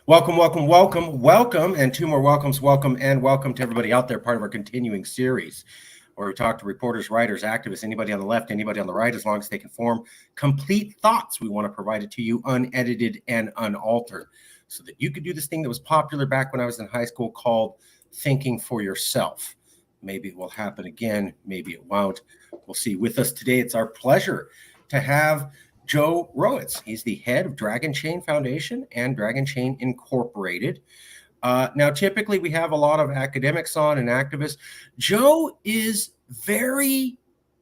Welcome, welcome, welcome, welcome, and two more welcomes. Welcome and welcome to everybody out there, part of our continuing series where we talk to reporters, writers, activists, anybody on the left, anybody on the right, as long as they can form complete thoughts. We want to provide it to you unedited and unaltered so that you could do this thing that was popular back when I was in high school called thinking for yourself. Maybe it will happen again. Maybe it won't. We'll see. With us today, it's our pleasure to have Joe Roets. He's the head of Dragonchain Foundation and Dragonchain Incorporated. Now, typically we have a lot of academics on and activists. Joe is very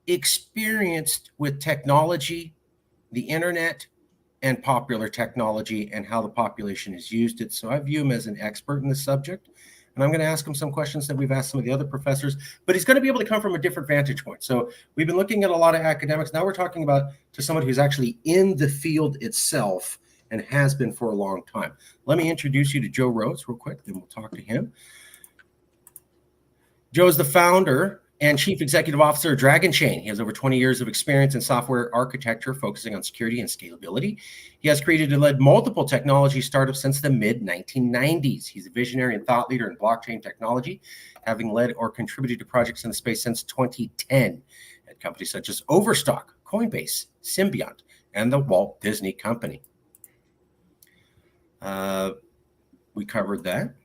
experienced with technology, the internet, and popular technology and how the population has used it. So I view him as an expert in the subject. And I'm going to ask him some questions that we've asked some of the other professors, but he's going to be able to come from a different vantage point. So we've been looking at a lot of academics. Now we're talking about to someone who's actually in the field itself and has been for a long time. Let me introduce you to Joe Roets real quick, then we'll talk to him. Joe is the founder and chief executive officer of Dragonchain. He has over 20 years of experience in software architecture, focusing on security and scalability. He has created and led multiple technology startups since the mid-1990s. He's a visionary and thought leader in blockchain technology, having led or contributed to projects in the space since 2010 at companies such as Overstock, Coinbase, Symbiont, and the Walt Disney Company. We covered that.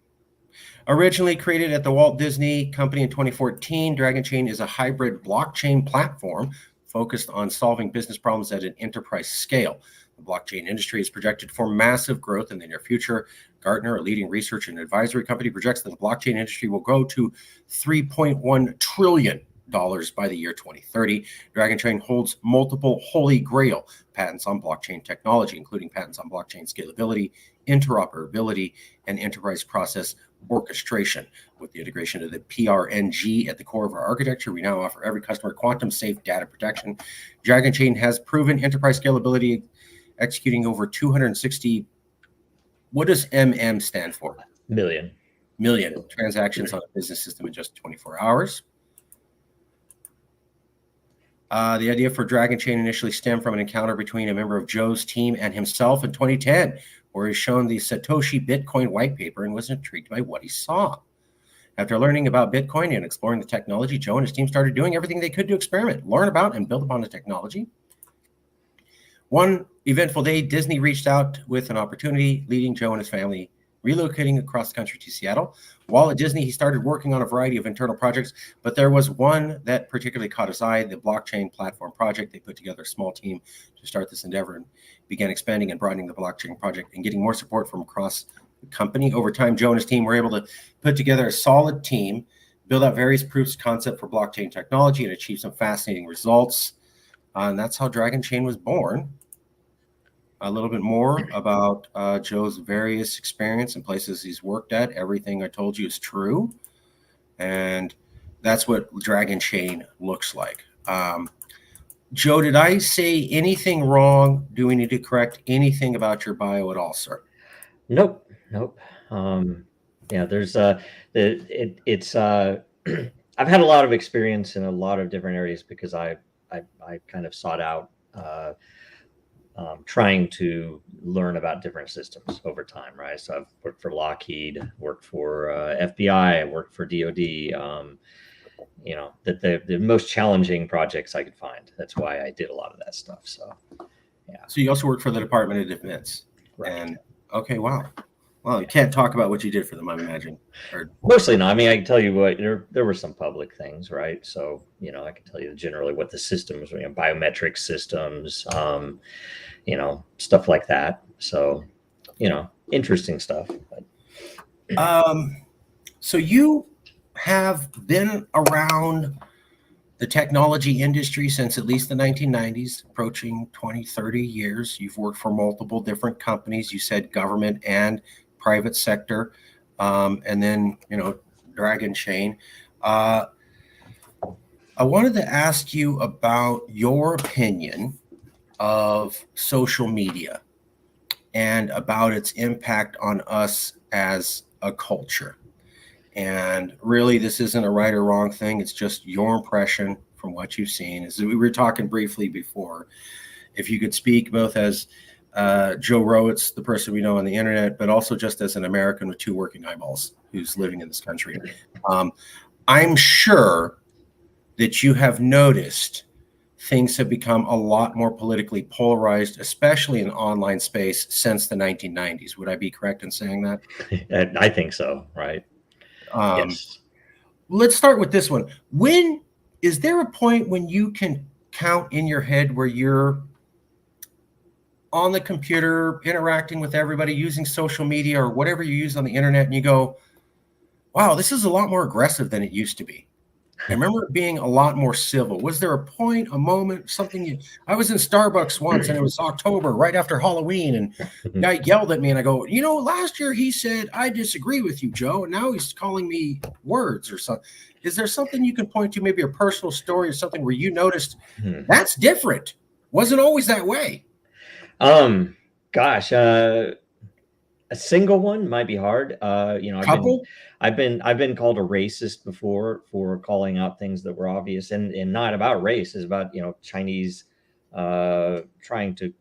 Originally created at the Walt Disney Company in 2014, Dragonchain is a hybrid blockchain platform focused on solving business problems at an enterprise scale. The blockchain industry is projected for massive growth in the near future. Gartner, a leading research and advisory company, projects that the blockchain industry will grow to $3.1 trillion by the year 2030. Dragonchain holds multiple holy grail patents on blockchain technology, including patents on blockchain scalability, interoperability, and enterprise process orchestration. With the integration of the PRNG at the core of our architecture, we now offer every customer quantum-safe data protection. Dragonchain has proven enterprise scalability, executing over 260, what does MM stand for? Million transactions on a business system in just 24 hours. The idea for Dragonchain initially stemmed from an encounter between a member of Joe's team and himself in 2010, where he's shown the Satoshi Bitcoin white paper and was intrigued by what he saw. After learning about Bitcoin and exploring the technology, Joe and his team started doing everything they could to experiment, learn about, and build upon the technology. One eventful day, Disney reached out with an opportunity, leading Joe and his family relocating across the country to Seattle. While at Disney, he started working on a variety of internal projects, but there was one that particularly caught his eye, the blockchain platform project. They put together a small team to start this endeavor and began expanding and broadening the blockchain project and getting more support from across the company. Over time, Joe and his team were able to put together a solid team, build out various proofs of concept for blockchain technology, and achieve some fascinating results. And that's how Dragonchain was born. A little bit more about Joe's various experience and places he's worked at. Everything I told you is true. And that's what Dragonchain looks like. Joe, did I say anything wrong? Do we need to correct anything about your bio at all, sir? Nope. Yeah, there's it's I've had a lot of experience in a lot of different areas because I kind of sought out trying to learn about different systems over time, right? So I've worked for Lockheed, worked for FBI, worked for DoD. The most challenging projects I could find. That's why I did a lot of that stuff. So, yeah. So you also worked for the Department of Defense, right? And okay, wow. Well, you can't talk about what you did for them, I imagine. Mostly not. I mean, I can tell you what there were some public things, right? So, I can tell you generally what the systems were, biometric systems, stuff like that. So, interesting stuff. So you have been around the technology industry since at least the 1990s, approaching 20, 30 years. You've worked for multiple different companies. You said government and private sector, and then, Dragonchain. I wanted to ask you about your opinion of social media and about its impact on us as a culture. And really, this isn't a right or wrong thing. It's just your impression from what you've seen. As we were talking briefly before, if you could speak both as Joe Roets, the person we know on the internet, but also just as an American with 2 working eyeballs who's living in this country. I'm sure that you have noticed things have become a lot more politically polarized, especially in online space, since the 1990s. Would I be correct in saying that? I think so, right? Yes. Let's start with this one. Is there a point when you can count in your head where you're on the computer interacting with everybody using social media or whatever you use on the internet and you go, wow, this is a lot more aggressive than it used to be? I remember it being a lot more civil. Was there a point, a moment, something? I was in Starbucks once and it was October, right after Halloween, and the guy yelled at me and I go, last year he said, I disagree with you, Joe, and now he's calling me words or something. Is there something you can point to, maybe a personal story or something where you noticed that's different? Wasn't always that way. Gosh, a single one might be hard. Couple? I've been called a racist before for calling out things that were obvious and not about race. It's about, Chinese trying to,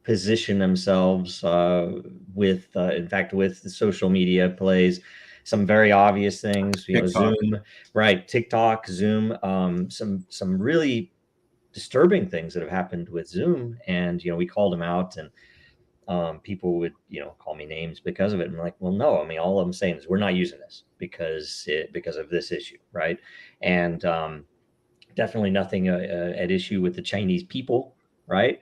position themselves in fact, with the social media plays some very obvious things, TikTok. Zoom, right? TikTok, Zoom, some really disturbing things that have happened with Zoom, and we called them out, and people would call me names because of it. And I'm like, well, no, I mean, all I'm saying is we're not using this because of this issue, right? And definitely nothing at issue with the Chinese people, right?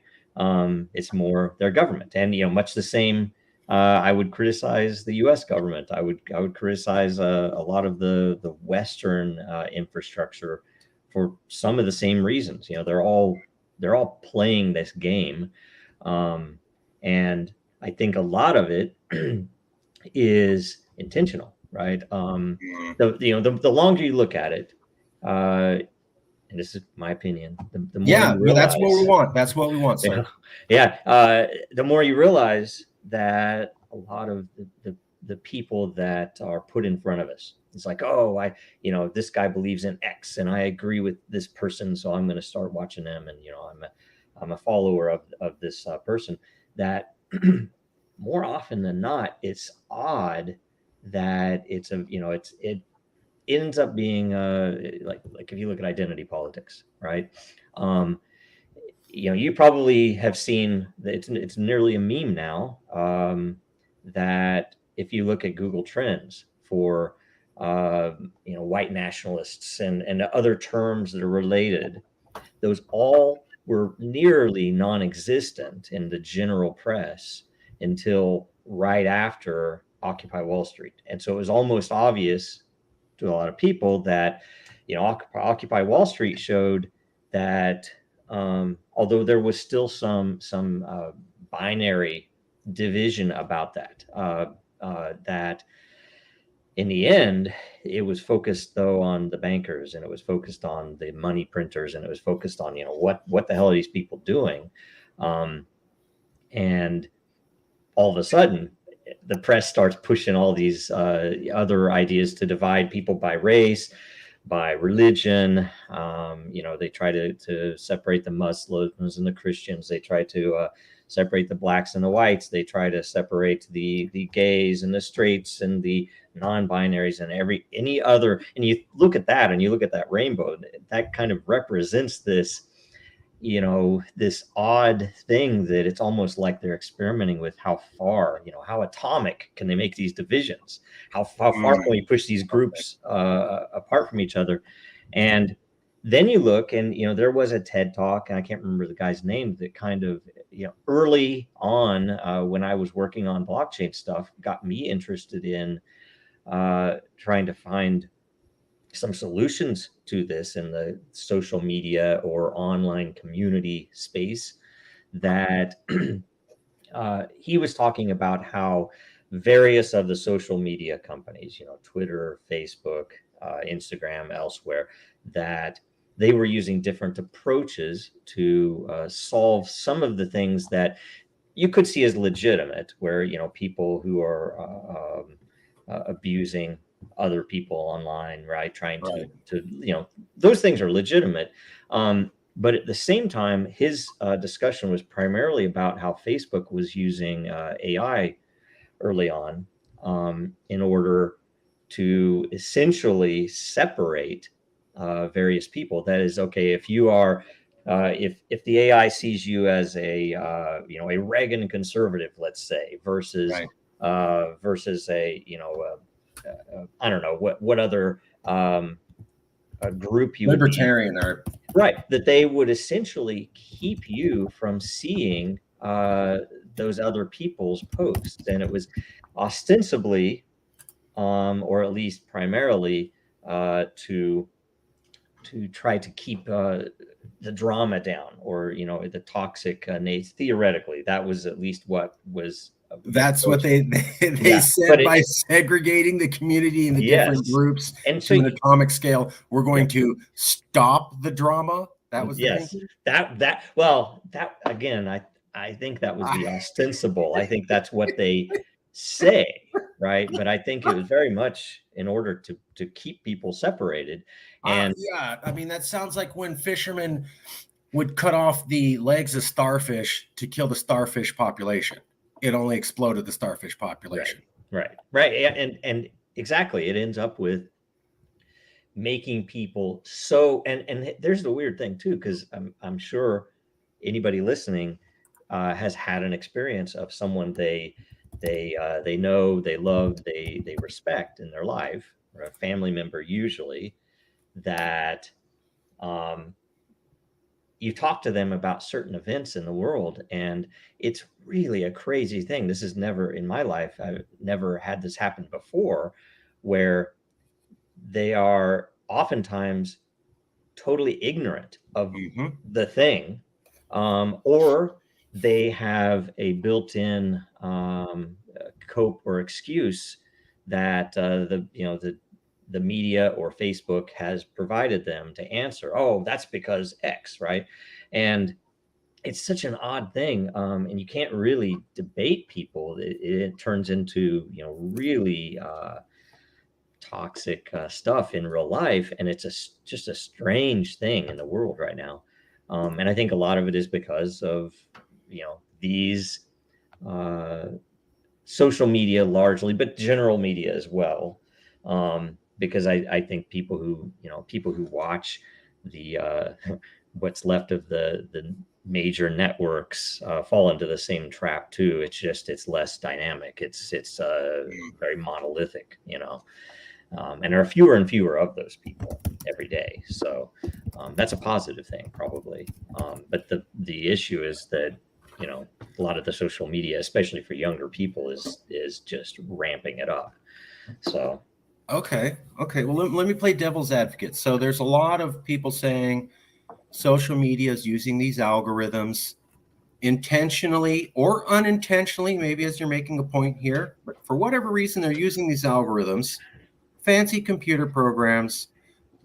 It's more their government, and much the same. I would criticize the U.S. government. I would criticize a lot of the Western infrastructure for some of the same reasons. They're all playing this game, and I think a lot of it is intentional, right? The longer you look at it, and this is my opinion, the more you realize, that's what we want. That's what we want, sir. The more you realize that a lot of the people that are put in front of us, it's like, oh, this guy believes in X, and I agree with this person, so I'm going to start watching them, and I'm a follower of this person. That more often than not, it's odd that it ends up being like if you look at identity politics, right? You probably have seen that it's nearly a meme now, that if you look at Google Trends for white nationalists and other terms that are related, those all were nearly non-existent in the general press until right after Occupy Wall Street. And so it was almost obvious to a lot of people that Occupy Wall Street showed that although there was still some binary division about that, that in the end it was focused though on the bankers, and it was focused on the money printers, and it was focused on what the hell are these people doing, and all of a sudden the press starts pushing all these other ideas to divide people by race, by religion. They try to separate the Muslims and the Christians. They try to separate the blacks and the whites. They try to separate the gays and the straights and the non-binaries and any other. And you look at that, and you look at that rainbow, that kind of represents this this odd thing that it's almost like they're experimenting with how far, how atomic can they make these divisions? How far can we push these groups apart from each other? And then you look, and there was a TED Talk, and I can't remember the guy's name, that kind of early on when I was working on blockchain stuff, got me interested in trying to find some solutions to this in the social media or online community space. That he was talking about how various of the social media companies, Twitter, Facebook, Instagram, elsewhere, that they were using different approaches to solve some of the things that you could see as legitimate, where people who are abusing other people online, right? Trying to those things are legitimate. But at the same time, his discussion was primarily about how Facebook was using AI early on, in order to essentially separate various people. That is, okay, if you are, if the AI sees you as a a Reagan conservative, let's say, versus Right. versus a I don't know what other a group you would be, Libertarian or right, that they would essentially keep you from seeing those other people's posts. And it was ostensibly, or at least primarily, to try to keep the drama down, or the toxic nates. Theoretically, that was at least what was that's what approached. they Yeah, but said by segregating the community into different yes, groups and so to an atomic scale. We're yeah, going to stop the drama. That was the yes, thinking. that again, I think that was the Ah, ostensible. I think that's what they say, right? But I think it was very much in order to keep people separated. And yeah, I mean that sounds like when fishermen would cut off the legs of starfish to kill the starfish population. It only exploded the starfish right, population. right, and exactly, it ends up with making people so. And there's the weird thing too, because I'm sure anybody listening has had an experience of someone they know, they love, they respect in their life, or a family member usually, that um, you talk to them about certain events in the world, and it's really a crazy thing. This is never in my life. I've never had this happen before, where they are oftentimes totally ignorant of Mm-hmm. the thing, or they have a built-in cope or excuse that the media or Facebook has provided them to answer. Oh, that's because X, right? And it's such an odd thing, and you can't really debate people. It turns into really toxic stuff in real life, and it's just a strange thing in the world right now. And I think a lot of it is because of these uh, social media largely, but general media as well. Because I think people who watch the what's left of the major networks fall into the same trap too. It's less dynamic. It's very monolithic, and there are fewer and fewer of those people every day. So that's a positive thing, probably. But the issue is that a lot of the social media, especially for younger people, is just ramping it up. So Okay. Okay. Well, let me play devil's advocate. So there's a lot of people saying social media is using these algorithms intentionally or unintentionally, maybe as you're making a point here, but for whatever reason, they're using these algorithms, fancy computer programs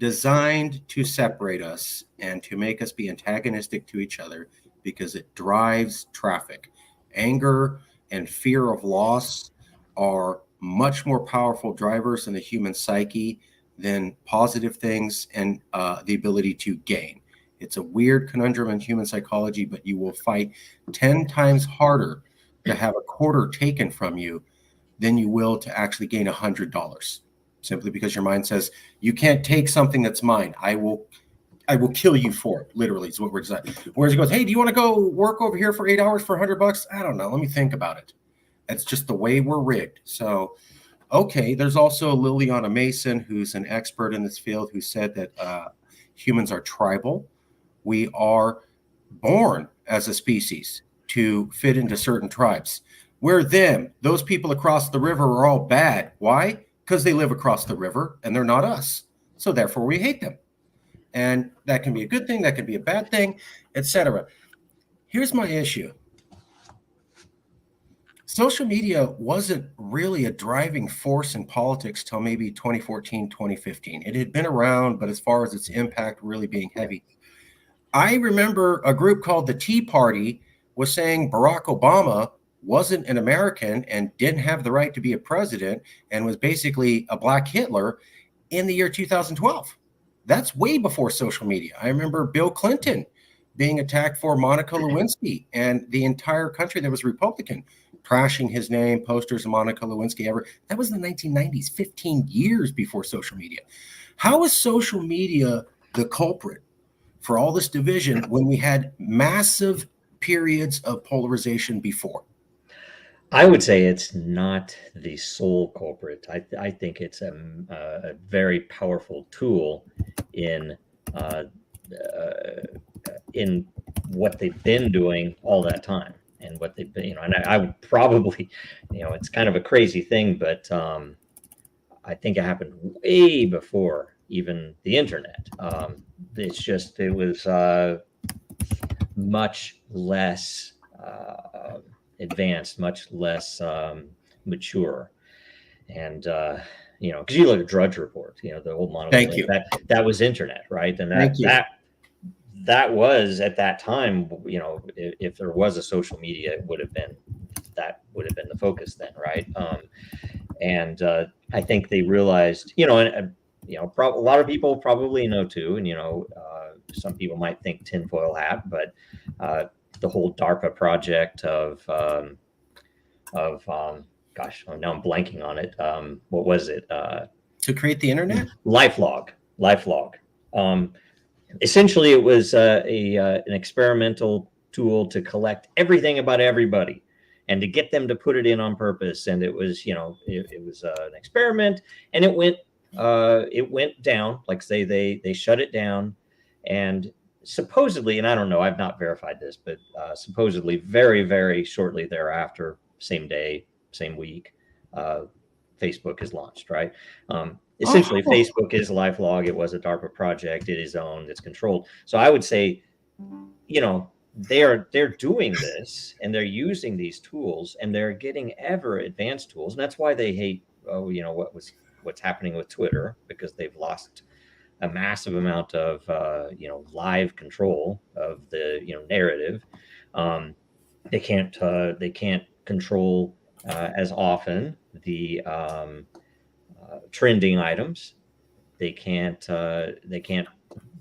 designed to separate us and to make us be antagonistic to each other because it drives traffic. Anger and fear of loss are much more powerful drivers in the human psyche than positive things and the ability to gain. It's a weird conundrum in human psychology, but you will fight 10 times harder to have a quarter taken from you than you will to actually gain $100, simply because your mind says you can't take something that's mine. I will kill you for it. Literally, is what we're saying. Whereas he goes, hey, do you want to go work over here for 8 hours for $100? I don't know. Let me think about it. That's just the way we're rigged. So, okay. There's also Liliana Mason, who's an expert in this field, who said that humans are tribal. We are born as a species to fit into certain tribes. We're them. Those people across the river are all bad. Why? Because they live across the river and they're not us. So therefore we hate them. And that can be a good thing, that can be a bad thing, etc. Here's my issue. Social media wasn't really a driving force in politics till maybe 2014, 2015. It had been around, but as far as its impact really being heavy, I remember a group called the Tea Party was saying Barack Obama wasn't an American and didn't have the right to be a president and was basically a black Hitler in the year 2012. That's way before social media. I remember Bill Clinton being attacked for Monica Lewinsky, and the entire country that was Republican trashing his name, posters of Monica Lewinsky ever. That was in the 1990s, 15 years before social media. How is social media the culprit for all this division when we had massive periods of polarization before? I would say it's not the sole culprit. I think it's a very powerful tool in uh, uh, in what they've been doing all that time, and what they've been, and I would probably, it's kind of a crazy thing, but I think it happened way before even the internet. It was much less advanced, much less mature, and because you look at Drudge Report, the old model. Thank you. That was internet, right? And Thank you. that was at that time, if there was a social media, it would have been the focus then, right? And I think they realized, and a lot of people probably know too, and some people might think tinfoil hat, but the whole DARPA project of gosh, now I'm blanking on it. What was it? To create the internet? LifeLog. Essentially, it was an experimental tool to collect everything about everybody, and to get them to put it in on purpose. And it was, it was an experiment, and it went down. Like say they shut it down, and supposedly, and I don't know, I've not verified this, but supposedly very, very shortly thereafter, same day, same week, Facebook is launched, right? Essentially, Facebook is LifeLog. It was a DARPA project. It is owned. It's controlled. So I would say, they're doing this, and they're using these tools, and they're getting ever advanced tools, and that's why they hate what's happening with Twitter, because they've lost a massive amount of live control of the narrative. They can't control as often the trending items. They can't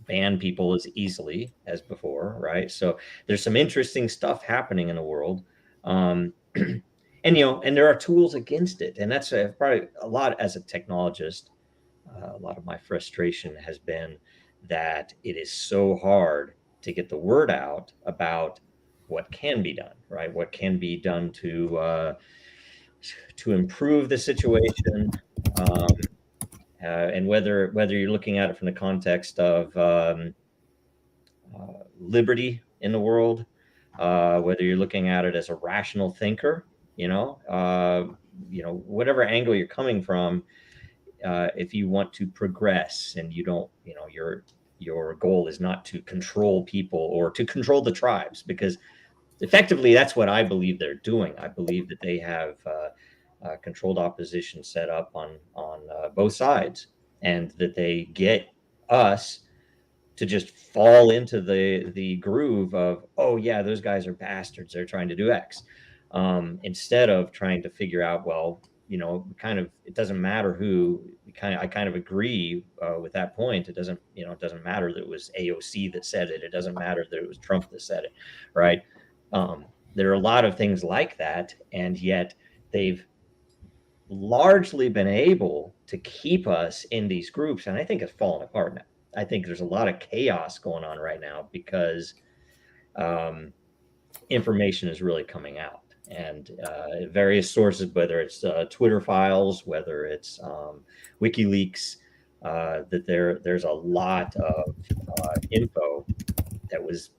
ban people as easily as before, right? So there's some interesting stuff happening in the world, and there are tools against it, and that's probably a lot as a technologist. A lot of my frustration has been that it is so hard to get the word out about what can be done, right? What can be done to improve the situation, and whether you're looking at it from the context of liberty in the world, whether you're looking at it as a rational thinker, whatever angle you're coming from. If you want to progress, and you don't, your goal is not to control people or to control the tribes, because effectively that's what I believe they're doing. I believe that they have controlled opposition set up on both sides, and that they get us to just fall into the groove of, oh yeah, those guys are bastards, they're trying to do X, instead of trying to figure out, well, it doesn't matter who. I kind of agree with that point. It doesn't matter that it was AOC that said it. It doesn't matter that it was Trump that said it, right? There are a lot of things like that, and yet they've largely been able to keep us in these groups, and I think it's fallen apart now. I think there's a lot of chaos going on right now because information is really coming out. And various sources, whether it's Twitter files, whether it's WikiLeaks, that there's a lot of info that was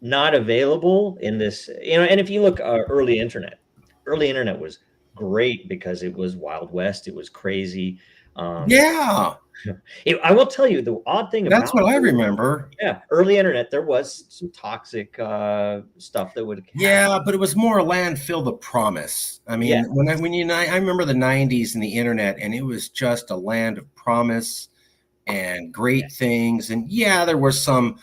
not available in this, and if you look, early internet was great because it was Wild West. It was crazy. Yeah. I will tell you the odd thing about that's what I remember. Yeah, early internet, there was some toxic stuff that would happen. Yeah, but it was more a landfill of promise. I mean, I remember the 90s and the internet, and it was just a land of promise and great things. And yeah, there were some,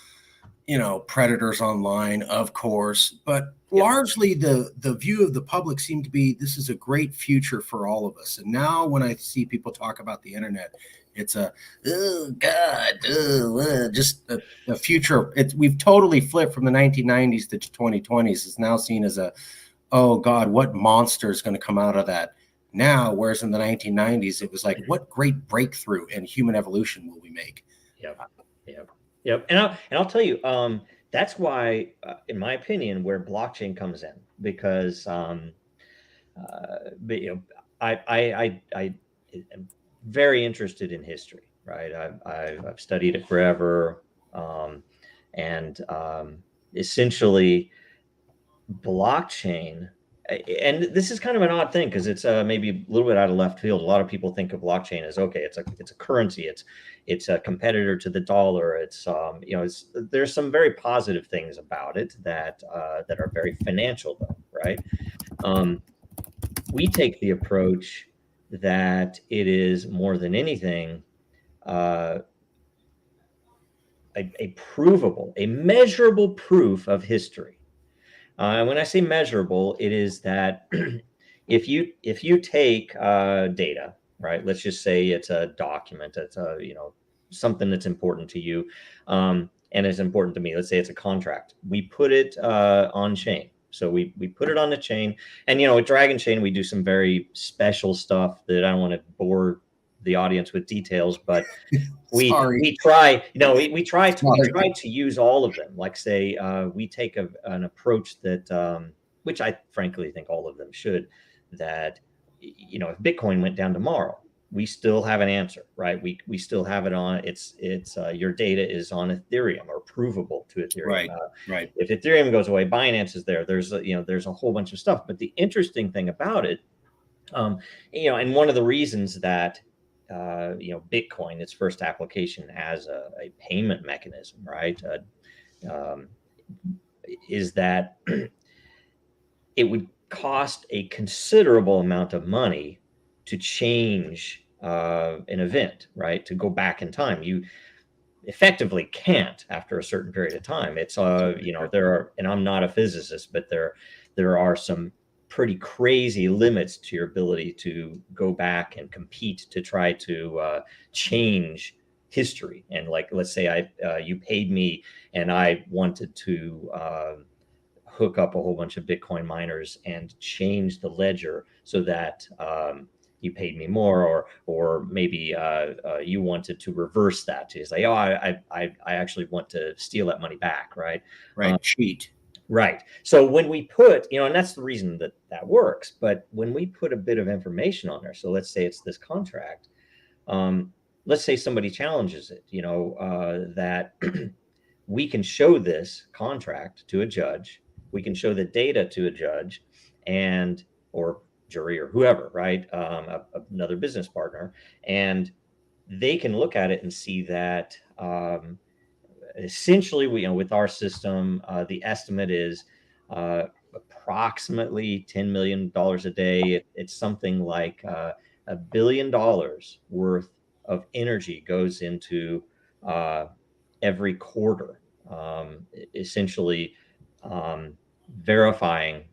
predators online, of course, but largely the view of the public seemed to be, this is a great future for all of us. And now when I see people talk about the internet It's a, oh God, just the future. We've totally flipped from the 1990s to 2020s. It's now seen as a, oh God, what monster is going to come out of that now? Whereas in the 1990s, it was like, what great breakthrough in human evolution will we make? Yep. Yep. Yep. And I'll tell you, that's why, in my opinion, where blockchain comes in, because but, I am very interested in history, right? I've studied it forever, and essentially blockchain. And this is kind of an odd thing because it's maybe a little bit out of left field. A lot of people think of blockchain as, okay, it's a currency, it's a competitor to the dollar. It's there's some very positive things about it that that are very financial, though, right? Um, we take the approach that it is more than anything uh, a provable, a measurable proof of history. And when I say measurable, it is that if you take data, right? Let's just say it's a document, it's a something that's important to you, and it's important to me. Let's say it's a contract. We put it on chain. So we put it on the chain, and with Dragonchain we do some very special stuff that I don't want to bore the audience with details, but Sorry. we try we Sorry. try to use all of them. Like, say, we take an approach that which I frankly think all of them should, that if Bitcoin went down tomorrow, we still have an answer, right? We still have it on, it's your data is on Ethereum or provable to Ethereum. Right. Right. If Ethereum goes away, Binance is there. There's a whole bunch of stuff. But the interesting thing about it, and one of the reasons that Bitcoin, its first application as a payment mechanism, right, um, is that it would cost a considerable amount of money to change an event, right? To go back in time, you effectively can't after a certain period of time. It's there are, and I'm not a physicist, but there are some pretty crazy limits to your ability to go back and compete to try to change history. And, like, let's say you paid me and I wanted to hook up a whole bunch of Bitcoin miners and change the ledger so that you paid me more, or maybe you wanted to reverse that. To say, oh, I actually want to steal that money back, right? Right. Cheat. Right. So when we put, and that's the reason that works. But when we put a bit of information on there, so let's say it's this contract. Let's say somebody challenges it, that we can show this contract to a judge. We can show the data to a judge and or jury or whoever, right? Another business partner, and they can look at it and see that essentially, with our system, the estimate is approximately $10 million a day. It's something like $1 billion worth of energy goes into every quarter, essentially verifying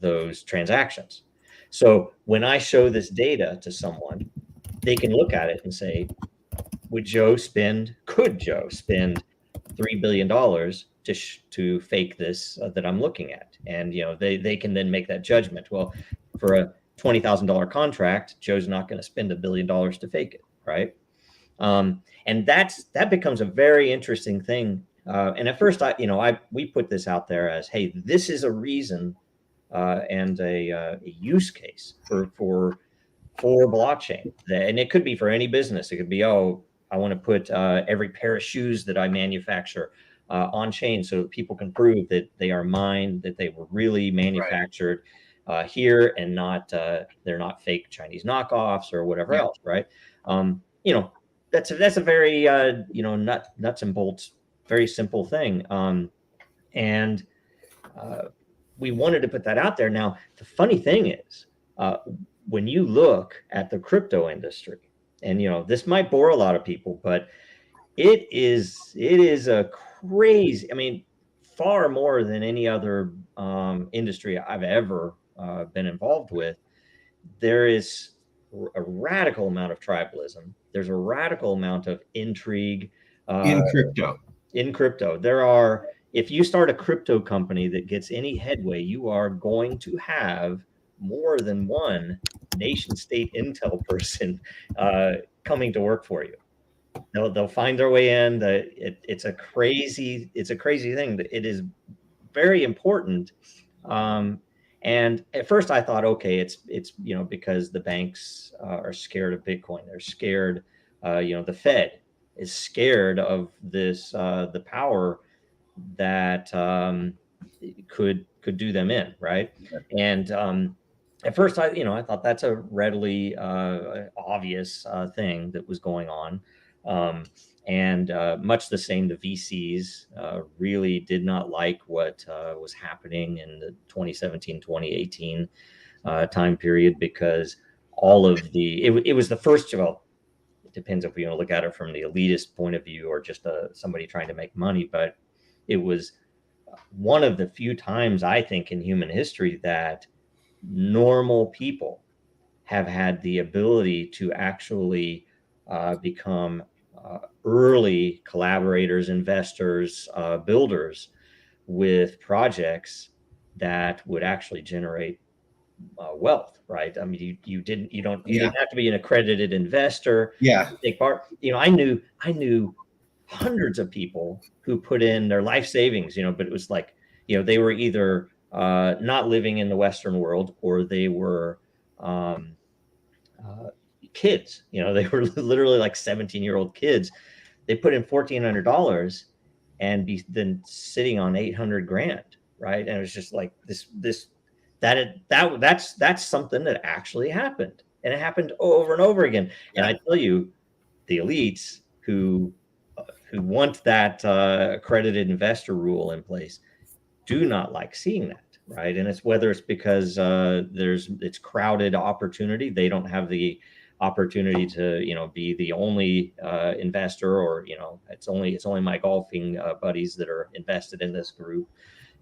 those transactions. So when I show this data to someone, they can look at it and say, could Joe spend $3 billion to fake this that I'm looking at? And they can then make that judgment. Well, for a $20,000 contract, Joe's not going to spend $1 billion to fake it, right? And that becomes a very interesting thing. And at first, we put this out there as, hey, this is a reason and a use case for blockchain. And it could be for any business. It could be, oh, I want to put every pair of shoes that I manufacture on chain so that people can prove that they are mine, that they were really manufactured here and not they're not fake Chinese knockoffs or whatever else, right? That's a very nuts and bolts, very simple thing. And we wanted to put that out there. Now, the funny thing is, when you look at the crypto industry, and this might bore a lot of people, but it is a crazy, I mean, far more than any other industry I've ever been involved with. There is a radical amount of tribalism. There's a radical amount of intrigue In crypto. in crypto. There are, if you start a crypto company that gets any headway, you are going to have more than one nation state intel person coming to work for you. They'll find their way in. It's a crazy thing. It is very important. And at first I thought, okay, it's because the banks are scared of Bitcoin. They're scared. The Fed is scared of this, the power that could do them in, right? And at first I thought that's a readily obvious thing that was going on. And much the same, the VCs really did not like what was happening in the 2017, 2018 time period, because all of it was the first, well, it depends if you want to look at it from the elitist point of view or just somebody trying to make money, but it was one of the few times, I think, in human history that normal people have had the ability to actually become early collaborators, investors, builders with projects that would actually generate wealth, right? I mean, you didn't have to be an accredited investor. Yeah. To take part. I knew hundreds of people who put in their life savings, but it was like, they were either not living in the Western world, or they were kids. They were literally like 17-year-old kids. They put in $1,400 and be then sitting on 800 grand, right? And it was just like that's something that actually happened, and it happened over and over again. Yeah. And I tell you, the elites who want that accredited investor rule in place do not like seeing that, right? And it's whether it's because it's crowded opportunity. They don't have the opportunity to be the only investor, or it's only my golfing buddies that are invested in this group.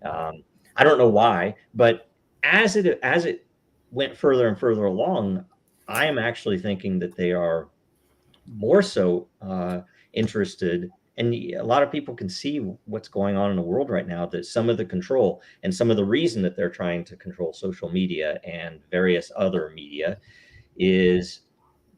I don't know why, but as it went further and further along, I am actually thinking that they are more so interested. And a lot of people can see what's going on in the world right now, that some of the control and some of the reason that they're trying to control social media and various other media is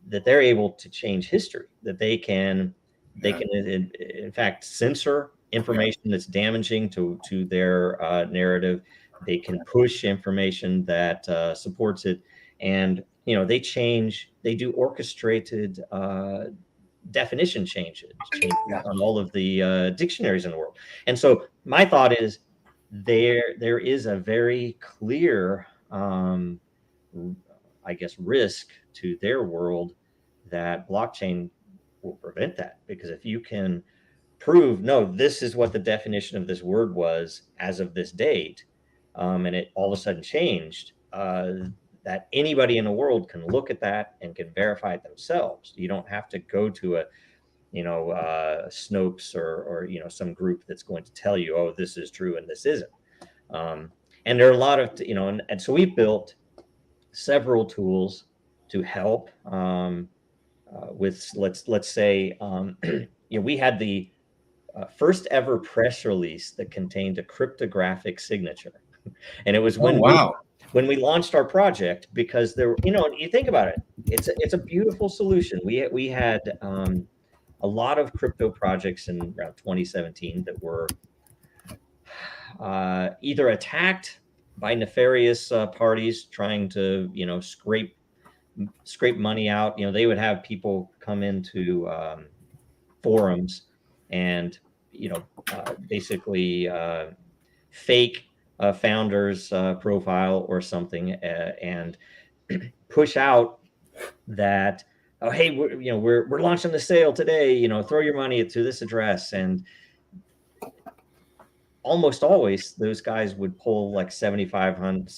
that they're able to change history, that they can in fact censor information that's damaging to their narrative. They can push information that supports it. And, they do orchestrated definition changes on all of the dictionaries in the world. And so my thought is there is a very clear, I guess, risk to their world that blockchain will prevent that. Because if you can prove, no, this is what the definition of this word was as of this date, and it all of a sudden changed, that anybody in the world can look at that and can verify it themselves. You don't have to go to a Snopes or some group that's going to tell you, oh, this is true and this isn't. And there are a lot of, and so we've built several tools to help with, let's say, we had the first ever press release that contained a cryptographic signature. And it was when we launched our project, because there, you think about it, it's a beautiful solution. We had a lot of crypto projects in around 2017 that were either attacked by nefarious parties trying to, scrape money out. They would have people come into forums and, basically fake a founder's profile or something, and push out that, oh, hey, we're launching the sale today, throw your money to this address. And almost always those guys would pull like $75,000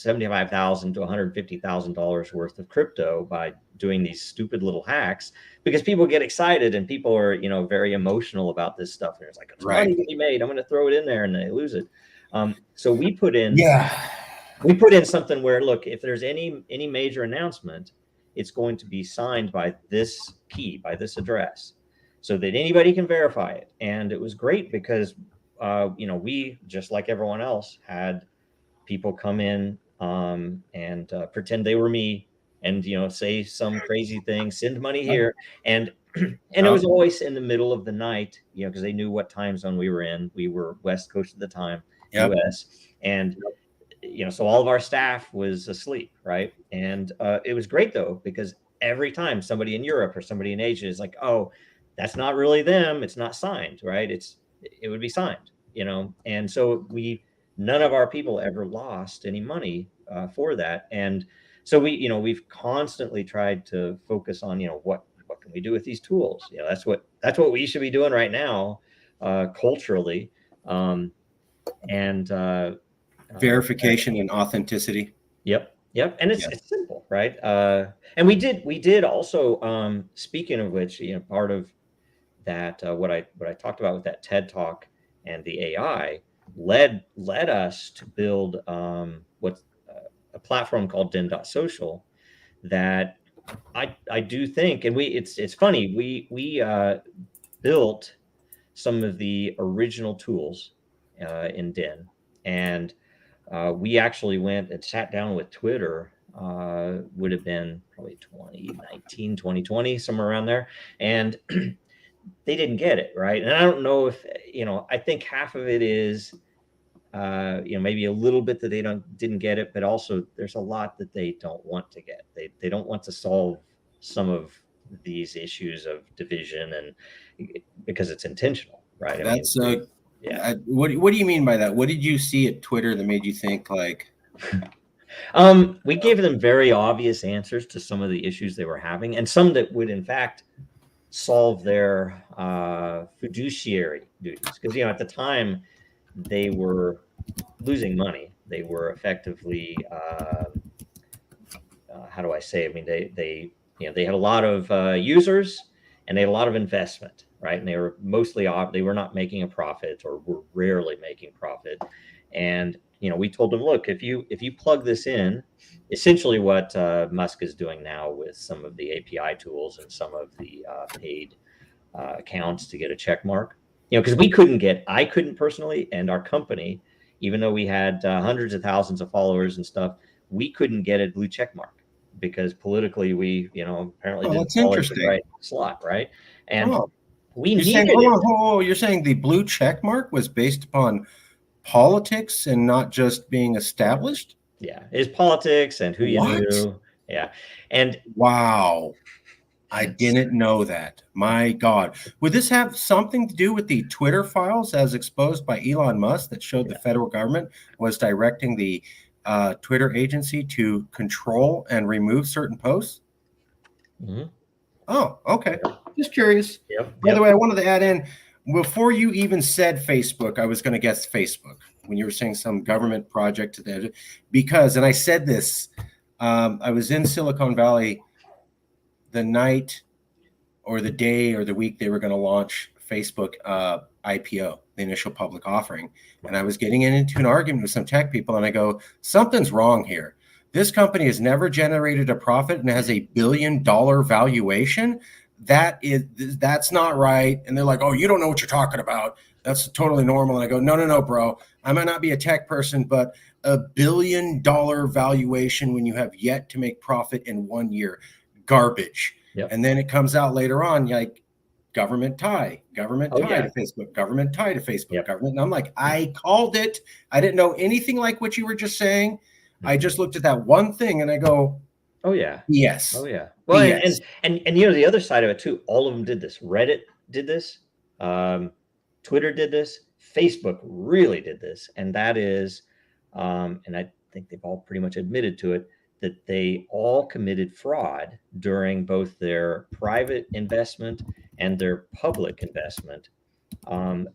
to $150,000 worth of crypto by doing these stupid little hacks, because people get excited and people are, very emotional about this stuff. And it's like, it's money to be made, I'm going to throw it in there, and they lose it. So we put in something where, look, if there's any major announcement, it's going to be signed by this key, by this address, so that anybody can verify it. And it was great because, we, just like everyone else, had people come in and pretend they were me and, say some crazy thing, send money here. And and it was always in the middle of the night, because they knew what time zone we were in. We were West Coast at the time, US. And, so all of our staff was asleep, right? And it was great, though, because every time somebody in Europe or somebody in Asia is like, oh, that's not really them, it's not signed, right? It would be signed, and so none of our people ever lost any money for that. And so we've constantly tried to focus on, what can we do with these tools? That's what we should be doing right now, culturally. And Verification and authenticity. Yep. And it's simple, right? And we did also, speaking of which, part of that, what I talked about with that TED talk and the AI led us to build what's a platform called Den.social that I do think, and it's funny, we built some of the original tools in Den, and we actually went and sat down with Twitter, would have been probably 2019, 2020, somewhere around there. And they didn't get it, right? And I don't know if, I think half of it is, maybe a little bit that they didn't get it, but also there's a lot that they don't want to get. They don't want to solve some of these issues of division, and because it's intentional, right? That's what do you mean by that? What did you see at Twitter that made you think like? We gave them very obvious answers to some of the issues they were having, and some that would, in fact, solve their fiduciary duties. Because, at the time, they were losing money. They were effectively, how do I say? I mean, they had a lot of users, and they had a lot of investment, right? And they were mostly they were not making a profit, or were rarely making profit. And we told them, look, if you plug this in, essentially what Musk is doing now with some of the API tools and some of the paid accounts to get a check mark, because I couldn't personally, and our company, even though we had hundreds of thousands of followers and stuff, we couldn't get a blue check mark because politically we, apparently didn't fall into the right slot, right? And we needed it. You're saying the blue check mark was based upon politics and not just being established? Yeah, it's politics and who you knew. Yeah. And wow. I didn't know that. My God. Would this have something to do with the Twitter files as exposed by Elon Musk that showed the federal government was directing the Twitter agency to control and remove certain posts? Mm-hmm. Oh, okay. Just curious. Yep. By the way, I wanted to add in, before you even said Facebook, I was going to guess Facebook when you were saying some government project, because, and I said this, I was in Silicon Valley the night or the day or the week they were going to launch Facebook IPO, the initial public offering. And I was getting into an argument with some tech people, and I go, something's wrong here. This company has never generated a profit and has $1 billion valuation. That's not right. And they're like, oh, you don't know what you're talking about. That's totally normal. And I go, no, bro. I might not be a tech person, but $1 billion valuation when you have yet to make profit in 1 year, garbage. Yep. And then it comes out later on, like government tie to Facebook, government tie to Facebook, government. And I'm like, I called it. I didn't know anything like what you were just saying. I just looked at that one thing and I go, oh yeah, yes. Oh yeah. Well, yes. And the other side of it too, all of them did this. Reddit did this. Twitter did this. Facebook really did this. And that is, and I think they've all pretty much admitted to it, that they all committed fraud during both their private investment and their public investment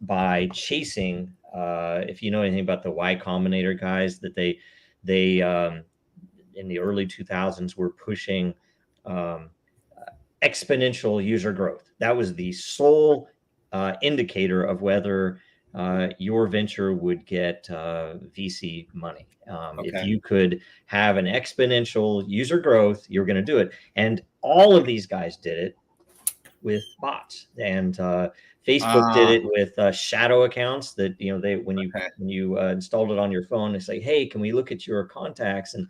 by chasing, if you know anything about the Y Combinator guys, that they in the early 2000s were pushing exponential user growth. That was the sole indicator of whether your venture would get VC money. If Okay. you could have an exponential user growth, you're going to do it. And all of these guys did it with bots, and Facebook did it with shadow accounts that, they when you installed it on your phone, they say, hey, can we look at your contacts? And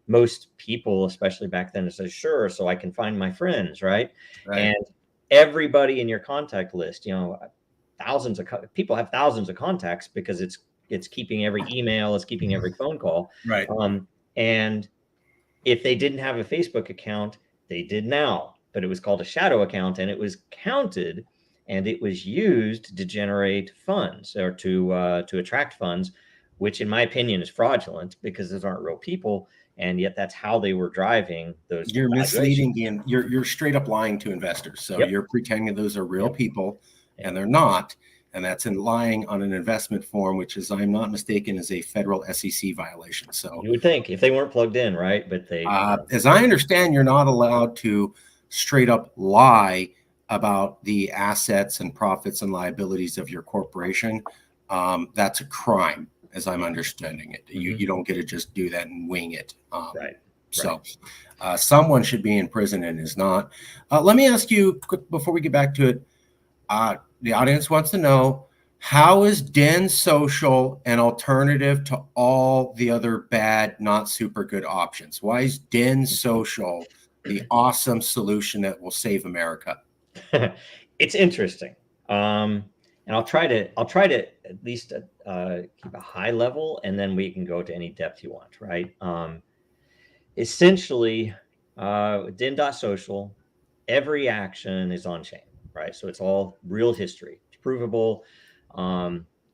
most people, especially back then, say, sure, so I can find my friends, right? Right. And everybody in your contact list, people have thousands of contacts because it's keeping every email, it's keeping every phone call. Right. And if they didn't have a Facebook account, they did now, but it was called a shadow account, and it was counted, and it was used to generate funds, or to attract funds, which in my opinion is fraudulent because those aren't real people, and yet that's how they were driving those You're valuations. misleading and you're straight up lying to investors. So Yep. you're pretending those are real Yep. people, and they're not. And that's in lying on an investment form, which is, I'm not mistaken, is a federal SEC violation. So You would think if they weren't plugged in, right? But they, as I understand, you're not allowed to straight up lie about the assets and profits and liabilities of your corporation. That's a crime, as I'm understanding it. You don't get to just do that and wing it. Right. So someone should be in prison and is not. Let me ask you quick before we get back to it. The audience wants to know, how is Den Social an alternative to all the other bad, not super good options? Why is Den Social the awesome solution that will save America? It's interesting. And I'll try to at least keep a high level, and then we can go to any depth you want, right? Essentially, Den.social, every action is on chain, right? So it's all real history, it's provable.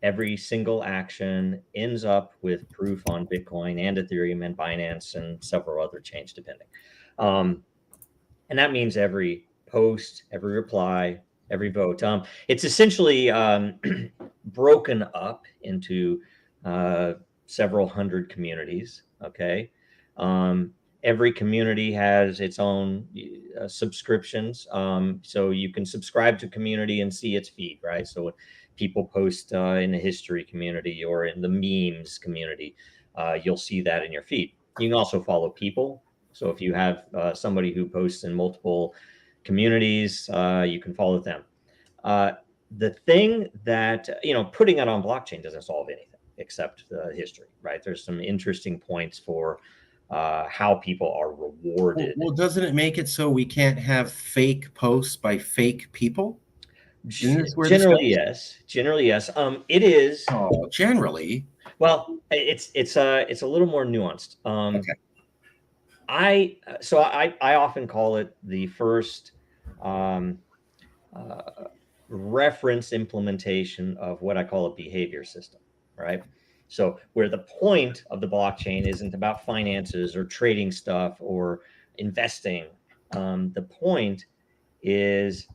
Every single action ends up with proof on Bitcoin and Ethereum and Binance and several other chains, depending. And that means every post, every reply, every vote. It's essentially broken up into several hundred communities. Okay. Every community has its own subscriptions. So you can subscribe to community and see its feed, right? So when people post in the history community or in the memes community, you'll see that in your feed. You can also follow people. So if you have somebody who posts in multiple communities, you can follow them. The thing that, putting it on blockchain doesn't solve anything except history, right? There's some interesting points for how people are rewarded. Well, doesn't it make it so we can't have fake posts by fake people? Generally, yes. Generally, yes. It is. Oh, generally. Well, it's a little more nuanced. Okay. I often call it the first reference implementation of what I call a behavior system, right? So where the point of the blockchain isn't about finances or trading stuff or investing. The point is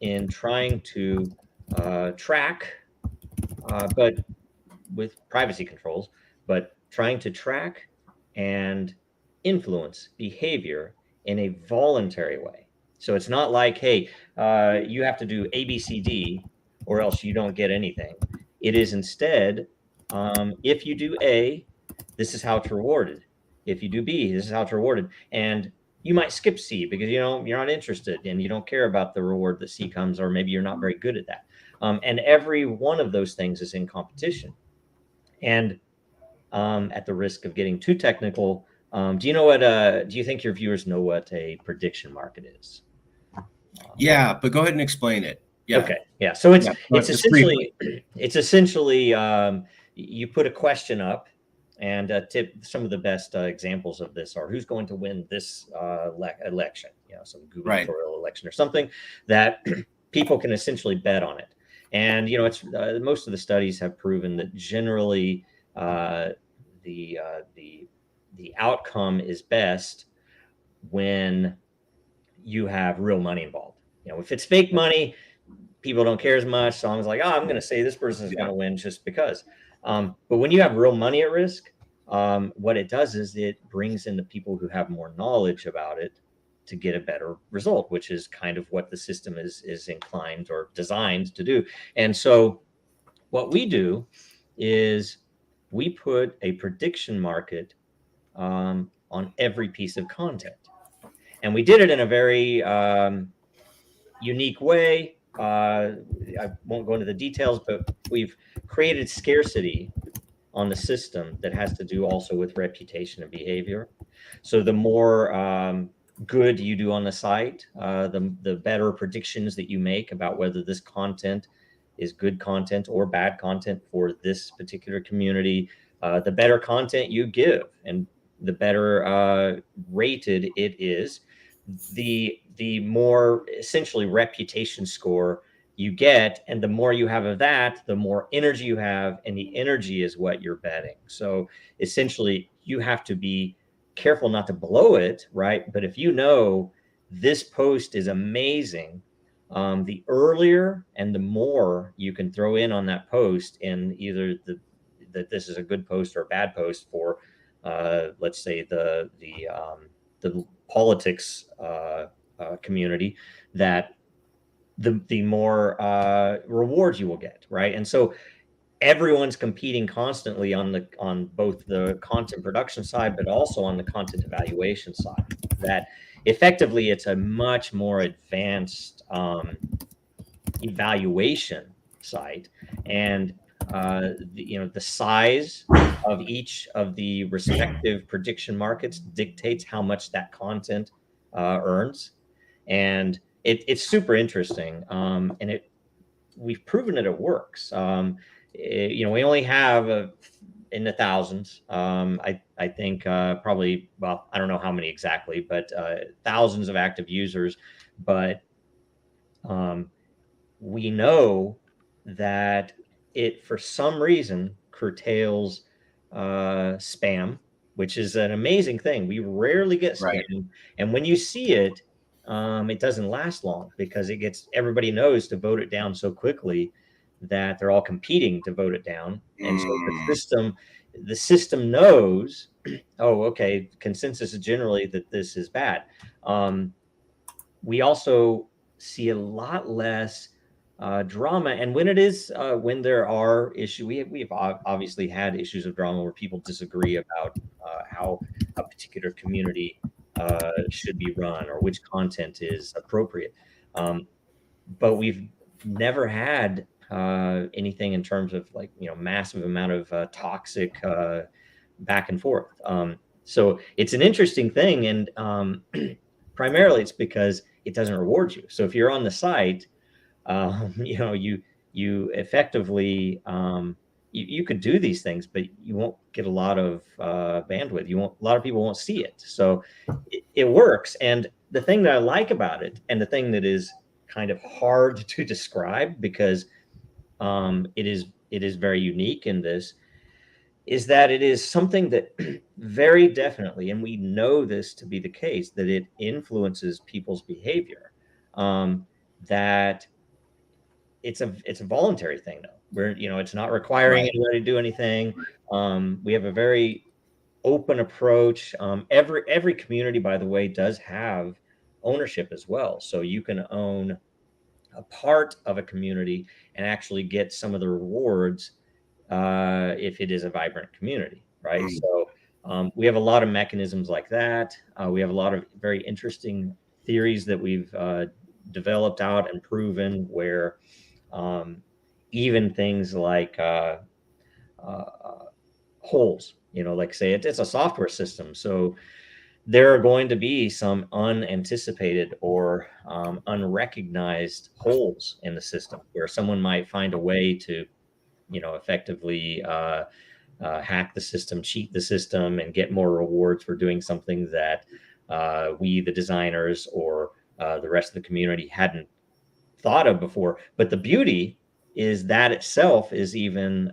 in trying to track, but with privacy controls, but trying to track and influence behavior in a voluntary way. So it's not like, hey, you have to do A, B, C, D, or else you don't get anything. It is instead, if you do A, this is how it's rewarded. If you do B, this is how it's rewarded. And you might skip C because you're not interested and you don't care about the reward that C comes, or maybe you're not very good at that. And every one of those things is in competition. And at the risk of getting too technical, do you think your viewers know what a prediction market is? Yeah, but go ahead and explain it. Yeah. Okay. Yeah. So it's briefly. essentially you put a question up, and some of the best examples of this are who's going to win this election, some gubernatorial election or something that people can essentially bet on it. And it's most of the studies have proven that generally the outcome is best when you have real money involved. If it's fake money, people don't care as much. So I was like, I'm going to say this person is going to win just because. But when you have real money at risk, what it does is it brings in the people who have more knowledge about it to get a better result, which is kind of what the system is inclined or designed to do. And so what we do is we put a prediction market on every piece of content. And we did it in a very unique way. I won't go into the details, but we've created scarcity on the system that has to do also with reputation and behavior. So the more good you do on the site, the better predictions that you make about whether this content is good content or bad content for this particular community, the better content you give and the better rated it is, the more essentially reputation score you get, and the more you have of that, the more energy you have, and the energy is what you're betting. So essentially you have to be careful not to blow it, right? But if you know this post is amazing, the earlier and the more you can throw in on that post in either that this is a good post or a bad post for let's say the politics community, that the more rewards you will get, right? And so everyone's competing constantly on both the content production side, but also on the content evaluation side. That effectively it's a much more advanced evaluation site, and the size of each of the respective prediction markets dictates how much that content earns, and it's super interesting, and we've proven that it works. We only have in the thousands. I think probably, well, I don't know how many exactly, but thousands of active users. But we know that it, for some reason, curtails spam, which is an amazing thing. We rarely get spam, Right. and when you see it, it doesn't last long because everybody knows to vote it down so quickly that they're all competing to vote it down, and so the system knows. Oh, okay. Consensus is generally that this is bad. We also see a lot less drama, and when there are issues, we've obviously had issues of drama where people disagree about how a particular community should be run or which content is appropriate, but we've never had anything in terms of massive amount of toxic back and forth. So it's an interesting thing, and primarily it's because it doesn't reward you. So if you're on the site, you effectively you could do these things, but you won't get a lot of bandwidth. A lot of people won't see it. So it works. And the thing that I like about it, and the thing that is kind of hard to describe because it is very unique in this, is that it is something that very definitely, and we know this to be the case, that it influences people's behavior. That it's a voluntary thing though, where it's not requiring anybody to do anything. We have a very open approach. Every community, by the way, does have ownership as well, so you can own a part of a community and actually get some of the rewards if it is a vibrant community, right? So we have a lot of mechanisms like that. We have a lot of very interesting theories that we've developed out and proven, where even things like holes, like say it's a software system, so there are going to be some unanticipated or unrecognized holes in the system where someone might find a way to effectively hack the system, cheat the system, and get more rewards for doing something that we, the designers, or the rest of the community hadn't thought of before. But the beauty is that itself is even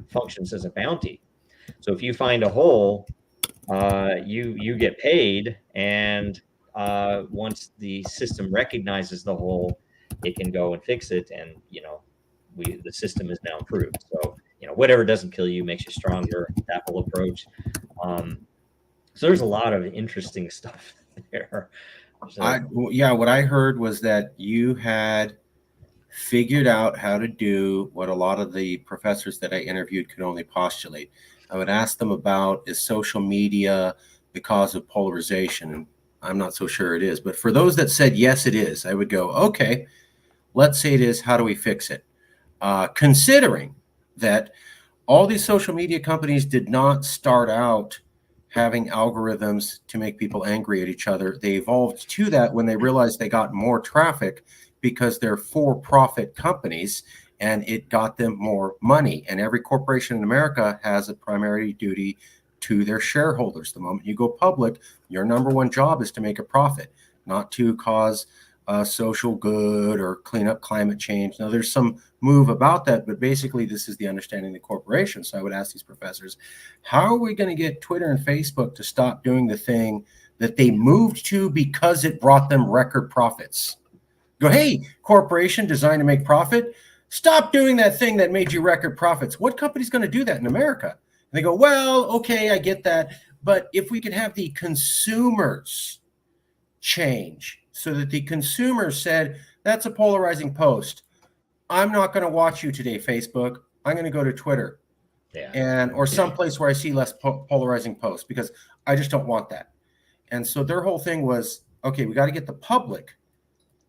functions as a bounty. So if you find a hole, you get paid, and once the system recognizes the hole, it can go and fix it, and the system is now improved. So whatever doesn't kill you makes you stronger. That whole approach. So there's a lot of interesting stuff there. So, what I heard was that you had figured out how to do what a lot of the professors that I interviewed could only postulate. I would ask them about, is social media the cause of polarization? And I'm not so sure it is. But for those that said, yes, it is, I would go, okay, let's say it is. How do we fix it? Considering that all these social media companies did not start out having algorithms to make people angry at each other. They evolved to that when they realized they got more traffic because they're for-profit companies, and it got them more money. And every corporation in America has a primary duty to their shareholders. The moment you go public, your number one job is to make a profit, not to cause social good or clean up climate change. Now, there's some move about that, but basically this is the understanding of the corporation. So I would ask these professors, how are we going to get Twitter and Facebook to stop doing the thing that they moved to because it brought them record profits? Go, hey, corporation designed to make profit, stop doing that thing that made you record profits. What company's going to do that in America? And they go, well, okay, I get that. But if we could have the consumers change so that the consumer said, that's a polarizing post. I'm not going to watch you today, Facebook. I'm going to go to Twitter or someplace where I see less polarizing posts, because I just don't want that. And so their whole thing was, okay, we got to get the public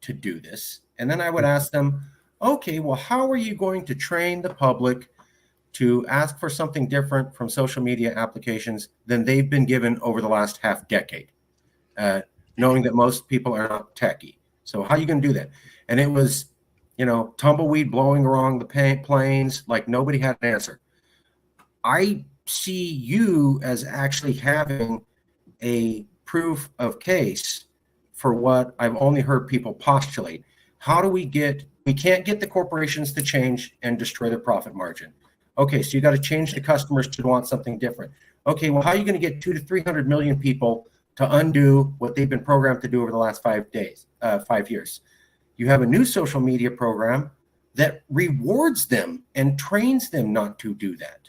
to do this. And then I would ask them, okay, well, how are you going to train the public to ask for something different from social media applications than they've been given over the last half decade? Knowing that most people are not techie. So how are you going to do that? And it was, tumbleweed blowing along the plains, like nobody had an answer. I see you as actually having a proof of case for what I've only heard people postulate. How do we can't get the corporations to change and destroy their profit margin. Okay, so you got to change the customers to want something different. Okay, well, how are you going to get 200 to 300 million people to undo what they've been programmed to do over the last 5 years? You have a new social media program that rewards them and trains them not to do that.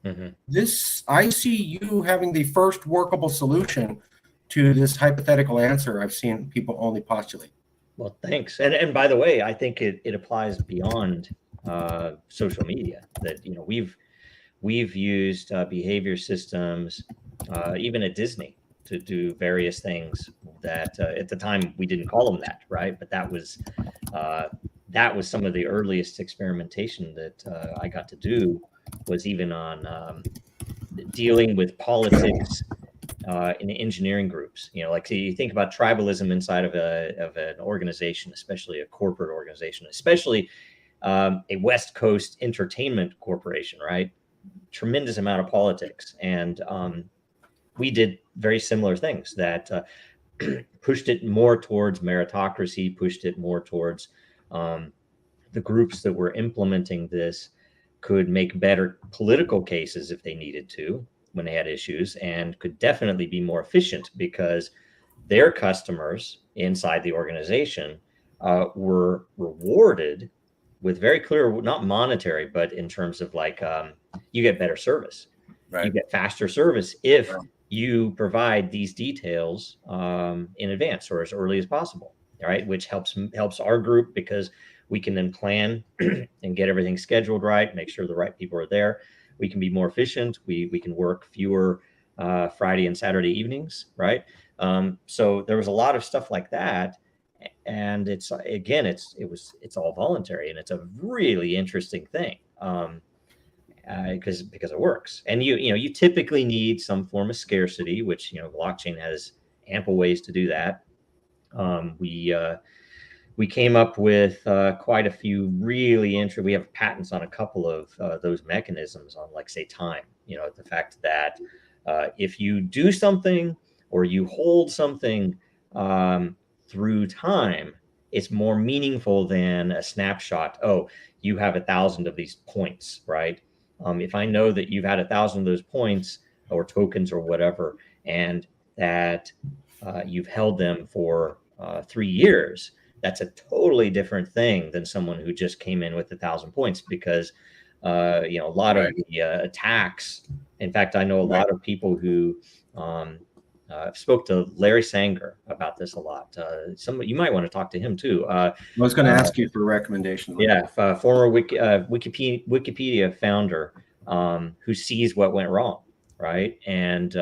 Mm-hmm. I see you having the first workable solution to this hypothetical answer I've seen people only postulate. Well, thanks. And by the way, I think it applies beyond social media. That we've used behavior systems even at Disney to do various things that at the time we didn't call them that, right? But that was some of the earliest experimentation that I got to do, was even on dealing with politics in engineering groups. Like, so you think about tribalism inside of an organization, especially a corporate organization, especially a West Coast entertainment corporation, right? Tremendous amount of politics. And we did very similar things that pushed it more towards meritocracy, pushed it more towards the groups that were implementing this could make better political cases if they needed to when they had issues, and could definitely be more efficient because their customers inside the organization were rewarded with very clear, not monetary, but in terms of like you get better service, right? You get faster service if you provide these details in advance or as early as possible, right? Which helps our group because we can then plan and get everything scheduled right, make sure the right people are there. We can be more efficient. We can work fewer Friday and Saturday evenings, right? So there was a lot of stuff like that, and it's all voluntary, and it's a really interesting thing because it works. And you typically need some form of scarcity, which blockchain has ample ways to do that. We came up with quite a few really interesting. We have patents on a couple of those mechanisms on, like, say, time. The fact that if you do something or you hold something through time, it's more meaningful than a snapshot. Oh, you have 1,000 of these points, right? If I know that you've had 1,000 of those points or tokens or whatever, and that you've held them for 3 years, that's a totally different thing than someone who just came in with 1,000 points, because a lot of the attacks. In fact, I know a lot of people who I've spoke to Larry Sanger about this a lot. Somebody you might want to talk to him too. I was going to ask you for recommendations. Yeah, former Wikipedia founder who sees what went wrong, right? And we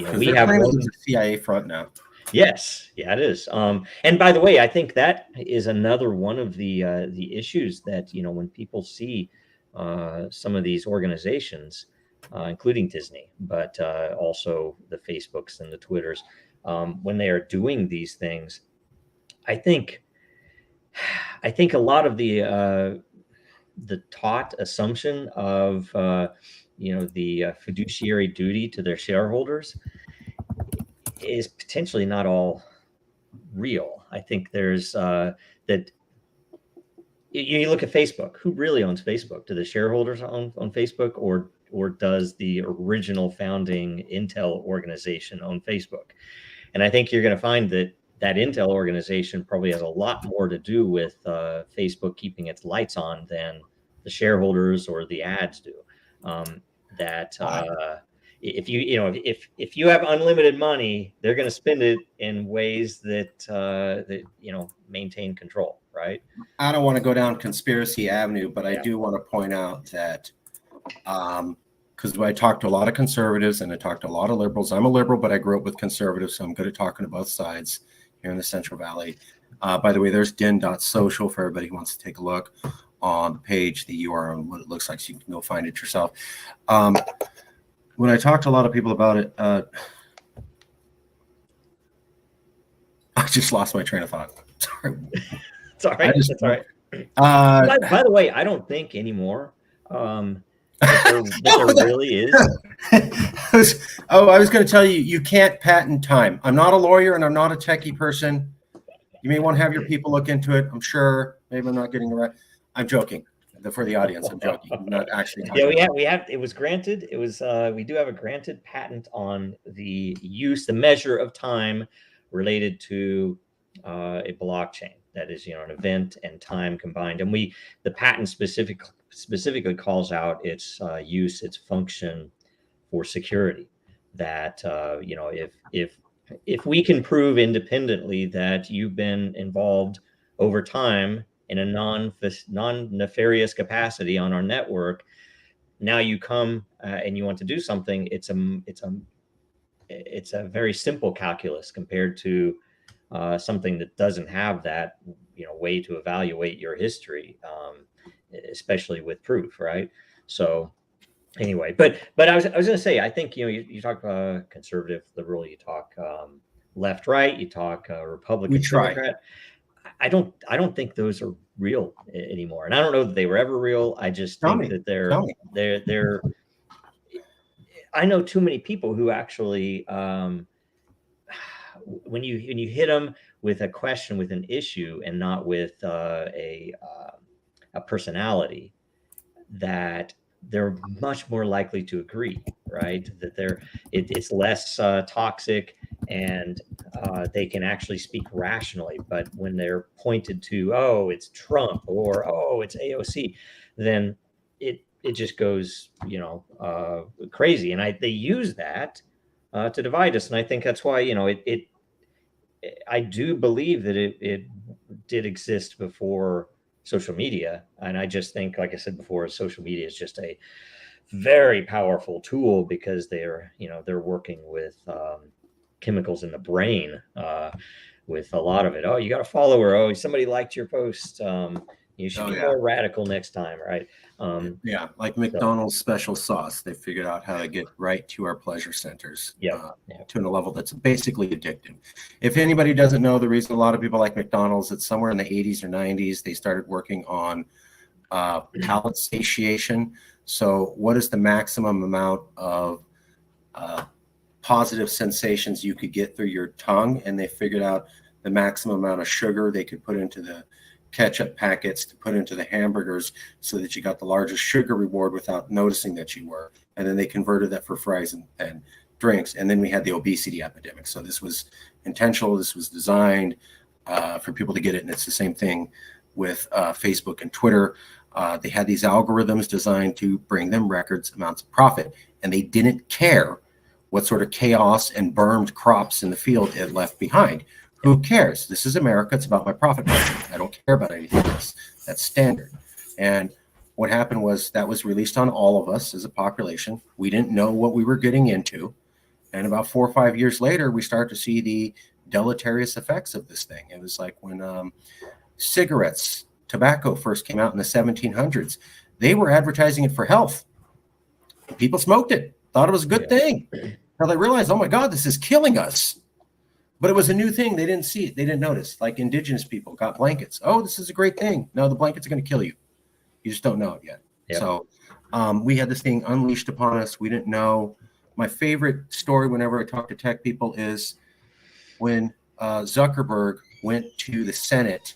they're have claiming one. it's a CIA front now. Yes, yeah, it is. And by the way, I think that is another one of the issues that when people see some of these organizations, including Disney, but also the Facebooks and the Twitters, when they are doing these things, I think a lot of the taught assumption of the fiduciary duty to their shareholders is potentially not all real. I think there's that you look at Facebook. Who really owns Facebook? Do the shareholders own Facebook, or does the original founding Intel organization own Facebook? And I think you're going to find that Intel organization probably has a lot more to do with Facebook keeping its lights on than the shareholders or the ads do. If you have unlimited money, they're going to spend it in ways that maintain control, right? I don't want to go down conspiracy avenue, but I do want to point out that because I talked to a lot of conservatives and I talked to a lot of liberals. I'm a liberal, but I grew up with conservatives, so I'm good at talking to both sides here in the Central Valley. By the way, there's din.social for everybody who wants to take a look on the page, the URL, and what it looks like, so you can go find it yourself. When I talked to a lot of people about it, I just lost my train of thought. Sorry. It's all right. It's all right. By the way, I don't think anymore that there really is. I was going to tell you, you can't patent time. I'm not a lawyer and I'm not a techie person. You may want to have your people look into it. I'm sure. Maybe I'm not getting it right. I'm joking. For the audience, I'm joking. I'm not actually. Yeah, we have. It was granted. It was. We do have a granted patent on the measure of time related to a blockchain. That is, an event and time combined. And the patent specifically calls out its use, its function for security. That if we can prove independently that you've been involved over time in a non-nefarious capacity on our network, now you come and you want to do something. It's a very simple calculus compared to something that doesn't have that way to evaluate your history, especially with proof, right? So anyway, but I was going to say, I think you talk conservative, liberal, you talk left, right, you talk Republican, Democrat. I don't think those are real anymore, and I don't know that they were ever real. I just think that they're. I know too many people who actually, when you hit them with a question, with an issue, and not with a personality, that they're much more likely to agree, right? That it's less toxic, and they can actually speak rationally. But when they're pointed to, oh, it's Trump, or oh, it's AOC, then it just goes crazy. And they use that to divide us. And I think that's why I do believe that it did exist before social media. And I just think, like I said before, social media is just a very powerful tool, because they're working with chemicals in the brain with a lot of it. Oh, you got a follower. Oh, somebody liked your post. You should be more radical next time, right? Like McDonald's special sauce. They figured out how to get right to our pleasure centers to a level that's basically addictive. If anybody doesn't know, the reason a lot of people like McDonald's, it's somewhere in the 80s or 90s, they started working on palate satiation. So what is the maximum amount of positive sensations you could get through your tongue? And they figured out the maximum amount of sugar they could put into the ketchup packets to put into the hamburgers, so that you got the largest sugar reward without noticing that you were. And then they converted that for fries and drinks. And then we had the obesity epidemic. So this was intentional. This was designed for people to get it. And it's the same thing with Facebook and Twitter. They had these algorithms designed to bring them records amounts of profit, and they didn't care what sort of chaos and burned crops in the field it left behind. Who cares? This is America. It's about my profit margin. I don't care about anything else. That's standard. And what happened was that was released on all of us as a population. We didn't know what we were getting into. And about 4 or 5 years later, we start to see the deleterious effects of this thing. It was like when cigarettes, tobacco first came out in the 1700s. They were advertising it for health. People smoked it, thought it was a good thing. Now they realized, oh my God, this is killing us. But it was a new thing. They didn't see it. They didn't notice. Like indigenous people got blankets. Oh, this is a great thing. No, the blankets are going to kill you. You just don't know it yet. Yep. So we had this thing unleashed upon us. We didn't know. My favorite story whenever I talk to tech people is when Zuckerberg went to the Senate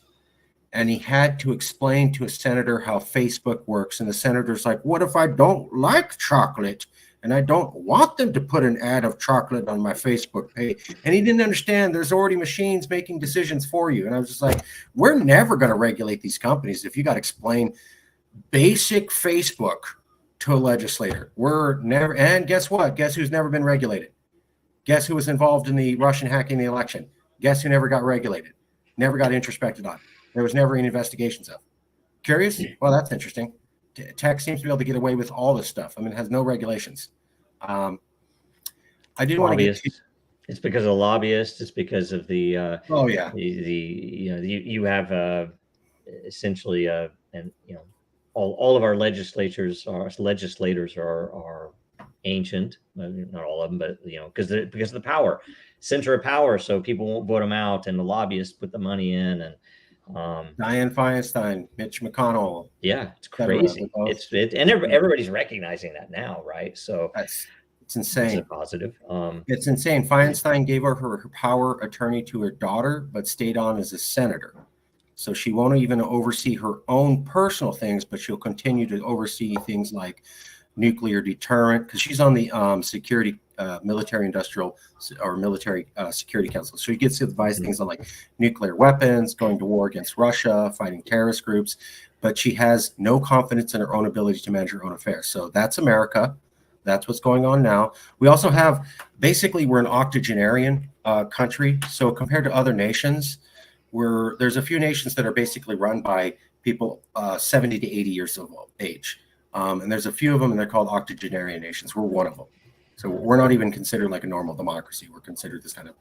and he had to explain to a senator how Facebook works. And the senator's like, what if I don't like chocolate? And I don't want them to put an ad of chocolate on my Facebook page. And he didn't understand there's already machines making decisions for you. And I was just like, we're never going to regulate these companies if you got to explain basic Facebook to a legislator. We're never. And guess what? Guess who's never been regulated? Guess who was involved in the Russian hacking the election? Guess who never got regulated? Never got introspected on. There was never any investigations of. Curious? Well, that's interesting. Tech seems to be able to get away with all this stuff. I mean, it has no regulations. I didn't want to get. It's because of lobbyists. It's because of the. Oh yeah. You have essentially and all of our legislators are ancient. Not all of them, but because of the power, center of power. So people won't vote them out, and the lobbyists put the money in and. Dianne Feinstein, Mitch McConnell. Yeah, it's crazy. And everybody's recognizing that now, right? So it's insane. It's positive. It's insane. Feinstein gave her power attorney to her daughter, but stayed on as a senator. So she won't even oversee her own personal things, but she'll continue to oversee things like nuclear deterrent, because she's on the military industrial or military security council. So she gets to advise things on like nuclear weapons, going to war against Russia, fighting terrorist groups, but she has no confidence in her own ability to manage her own affairs. So that's America. That's what's going on now. We also have, basically, we're an octogenarian country. So compared to other nations, there's a few nations that are basically run by people 70 to 80 years of age. And there's a few of them, and they're called octogenarian nations. We're one of them. So we're not even considered like a normal democracy. We're considered this kind of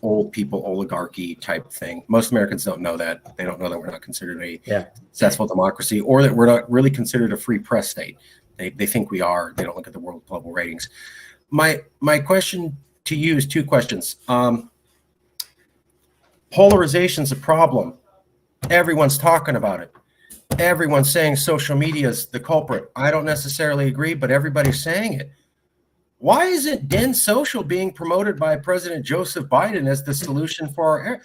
old people oligarchy type thing. Most Americans don't know that. They don't know that we're not considered a successful democracy, or that we're not really considered a free press state. They think we are. They don't look at the world global ratings. My question to you is two questions. Polarization's a problem. Everyone's talking about it. Everyone's saying social media is the culprit. I don't necessarily agree, but everybody's saying it. Why isn't Den Social being promoted by President Joseph Biden as the solution for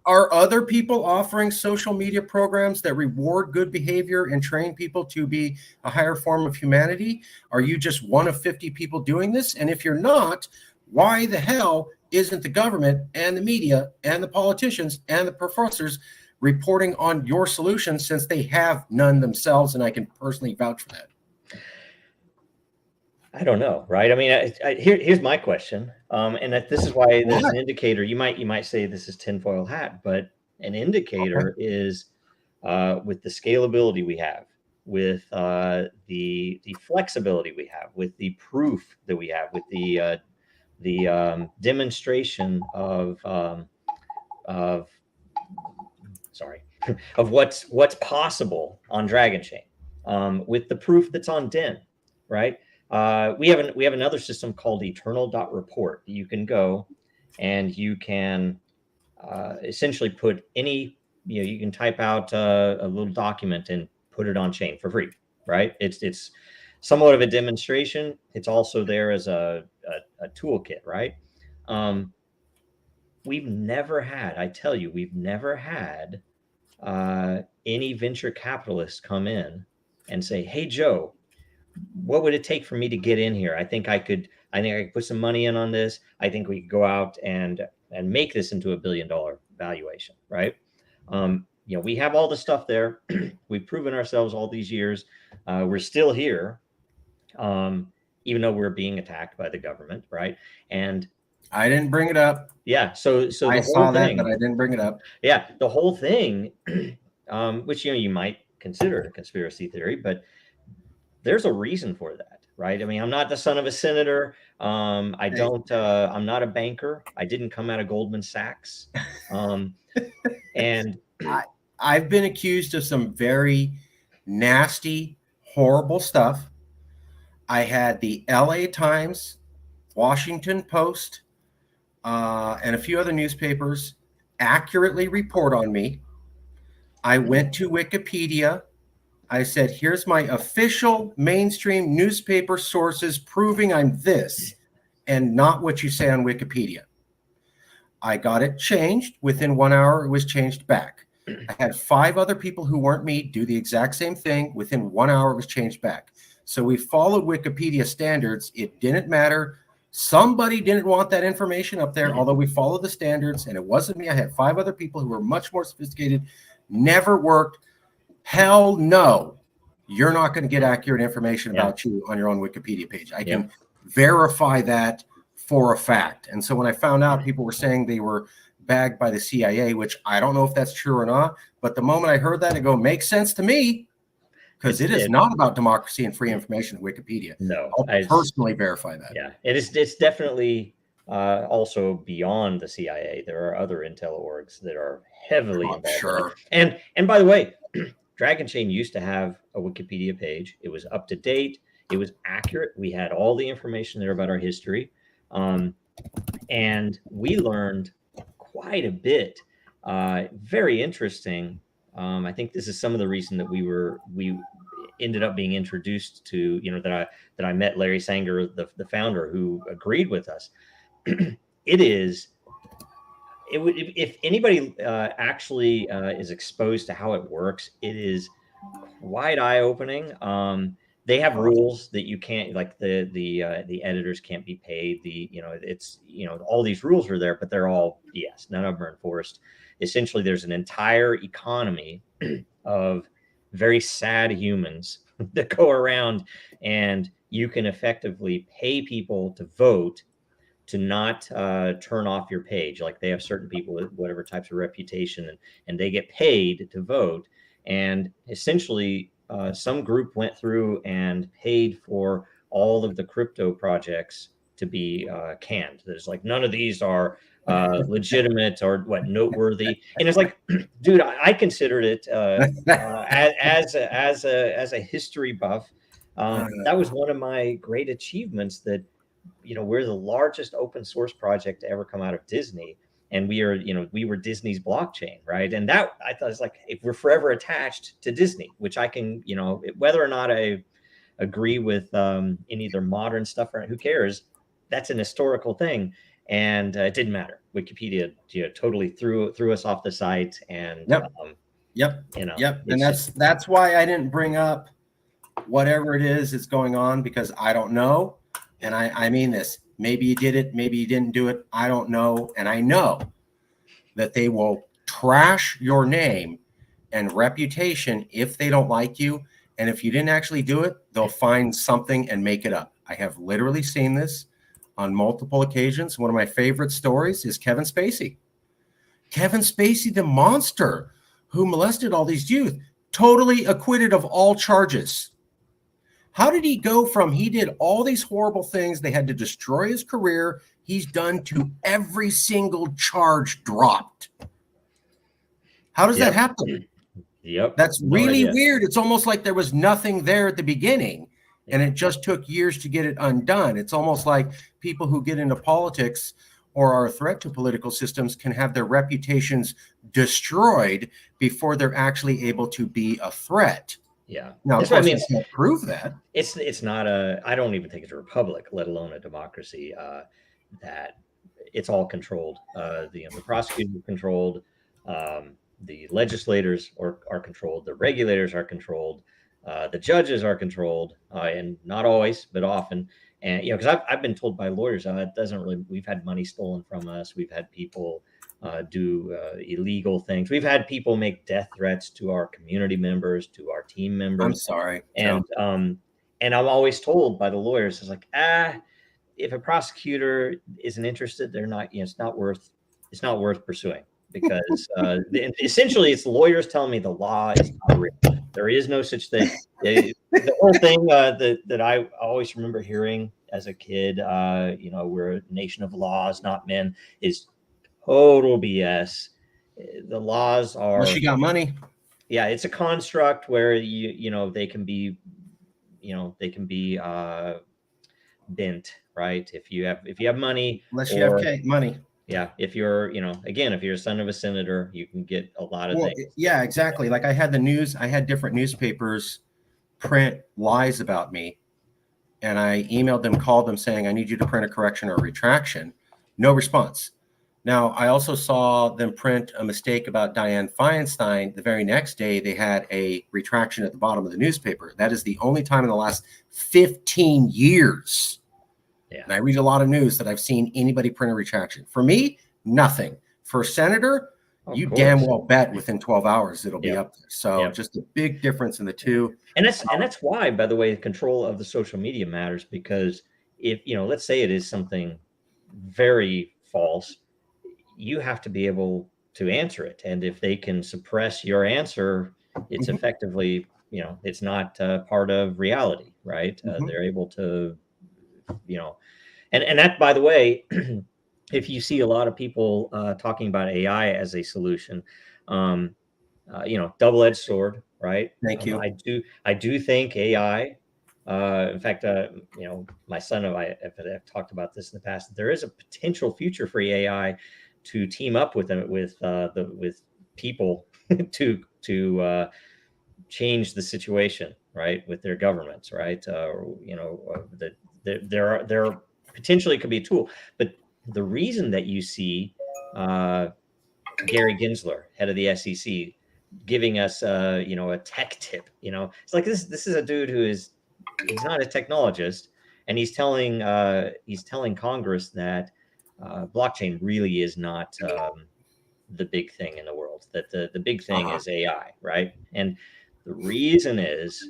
Are other people offering social media programs that reward good behavior and train people to be a higher form of humanity? Are you just one of 50 people doing this? And if you're not, why the hell isn't the government and the media and the politicians and the professors reporting on your solutions, since they have none themselves? And I can personally vouch for that. I don't know, right? I mean, here's my question, and this is why there's an indicator. You might say this is tinfoil hat, but an indicator is with the scalability we have, with the flexibility we have, with the proof that we have, with the demonstration of what's possible on Dragonchain, with the proof that's on Den, right? We have another system called eternal.report. You can go and you can essentially put any, you can type out a little document and put it on chain for free, right? It's somewhat of a demonstration. It's also there as a toolkit, right? We've never had any venture capitalists come in and say, hey, Joe, what would it take for me to get in here? I think I could put some money in on this. I think we could go out and make this into $1 billion valuation, right? We have all the stuff there. We've proven ourselves all these years. We're still here. even though we're being attacked by the government, right? And I didn't bring it up. yeah, so I the whole saw that, but thing, I didn't bring it up. yeah, the whole thing, which you might consider a conspiracy theory, but there's a reason for that, right? I mean, I'm not the son of a senator. I Hey, don't. I'm not a banker. I didn't come out of Goldman Sachs. Um, and I've been accused of some very nasty, horrible stuff. I had the LA Times, Washington Post, and a few other newspapers accurately report on me. I went to Wikipedia. I said, here's my official mainstream newspaper sources proving I'm this and not what you say on Wikipedia. I got it changed. Within 1 hour, it was changed back. I had 5 other people who weren't me do the exact same thing. Within 1 hour, it was changed back. So we followed Wikipedia standards. It didn't matter. Somebody didn't want that information up there, although we followed the standards, and it wasn't me. I had 5 other people who were much more sophisticated, never worked. Hell no. You're not going to get accurate information about you on your own Wikipedia page. I can verify that for a fact. And so when I found out people were saying they were bagged by the CIA, which I don't know if that's true or not, but the moment I heard that, I go, makes sense to me, because it is not about democracy and free information at Wikipedia. No, I'll personally verify that. Yeah, it's definitely also beyond the CIA. There are other intel orgs that are heavily involved. Sure. And by the way, Dragonchain used to have a Wikipedia page. It was up to date. It was accurate. We had all the information there about our history. And we learned quite a bit. Very interesting. I think this is some of the reason that we ended up being introduced to, that I met Larry Sanger, the founder, who agreed with us. If anybody actually is exposed to how it works, it is quite eye-opening. They have rules that you can't, like the editors can't be paid. All these rules are there, but they're all BS. None of them are enforced. Essentially, there's an entire economy of very sad humans that go around, and you can effectively pay people to vote to not turn off your page. Like, they have certain people with whatever types of reputation, and they get paid to vote. And essentially, some group went through and paid for all of the crypto projects to be canned. There's like, none of these are legitimate or noteworthy. And it's like, dude, I considered it as a history buff. That was one of my great achievements, that we're the largest open source project to ever come out of Disney, and we were Disney's blockchain, right? And that, I thought, it's like, if we're forever attached to Disney, which I can, whether or not I agree with any of their modern stuff, or who cares, that's an historical thing. And it didn't matter. Wikipedia totally threw us off the site. And and that's why I didn't bring up whatever it is that's going on, because I don't know. And I mean this, maybe you did it, maybe you didn't do it, I don't know. And I know that they will trash your name and reputation if they don't like you. And if you didn't actually do it, they'll find something and make it up. I have literally seen this on multiple occasions. One of my favorite stories is Kevin Spacey. Kevin Spacey, the monster who molested all these youth, totally acquitted of all charges. How did he go from, he did all these horrible things, they had to destroy his career, he's done, to every single charge dropped? How does that happen? That's really weird. It's almost like there was nothing there at the beginning, and it just took years to get it undone. It's almost like people who get into politics or are a threat to political systems can have their reputations destroyed before they're actually able to be a threat. Yeah. Now, of course, you can't prove that. It's not I don't even think it's a republic, let alone a democracy. That it's all controlled. The prosecutors are controlled. The legislators are controlled. The regulators are controlled. The judges are controlled, and not always, but often. And because I've been told by lawyers, it doesn't really. We've had money stolen from us. We've had people do illegal things. We've had people make death threats to our community members, to our team members. I'm sorry. And And I'm always told by the lawyers, it's like, if a prosecutor isn't interested, they're not, it's not worth pursuing, because essentially it's lawyers telling me the law is not real. There is no such thing. The whole thing that I always remember hearing as a kid, we're a nation of laws, not men, is total BS. The laws Unless are, you got money. yeah, it's a construct where they can be, bent, right? If you have money, Unless you have or money. yeah, if you're, again, if you're a son of a senator, you can get a lot of Well, things. yeah, exactly. Like I had different newspapers print lies about me, and I emailed them, called them saying, I need you to print a correction or a retraction. No response. Now, I also saw them print a mistake about Dianne Feinstein. The very next day, they had a retraction at the bottom of the newspaper. That is the only time in the last 15 years, and I read a lot of news, that I've seen anybody print a retraction. For me, nothing. For a senator, you damn well bet within 12 hours it'll be up there. So just a big difference in the two. And that's why, by the way, control of the social media matters, because if, let's say it is something very false, you have to be able to answer it. And if they can suppress your answer, it's effectively, it's not part of reality, right? They're able to, and that, by the way, if you see a lot of people talking about AI as a solution, double-edged sword, right? Thank you. I do think AI. In fact, my son and I have talked about this in the past. There is a potential future for AI to team up with people to change the situation, right, with their governments, right? There potentially could be a tool, but the reason that you see Gary Gensler, head of the SEC, giving us a tech tip, it's like this is a dude he's not a technologist, and he's telling Congress that blockchain really is not the big thing in the world, that the big thing is AI, right? And the reason is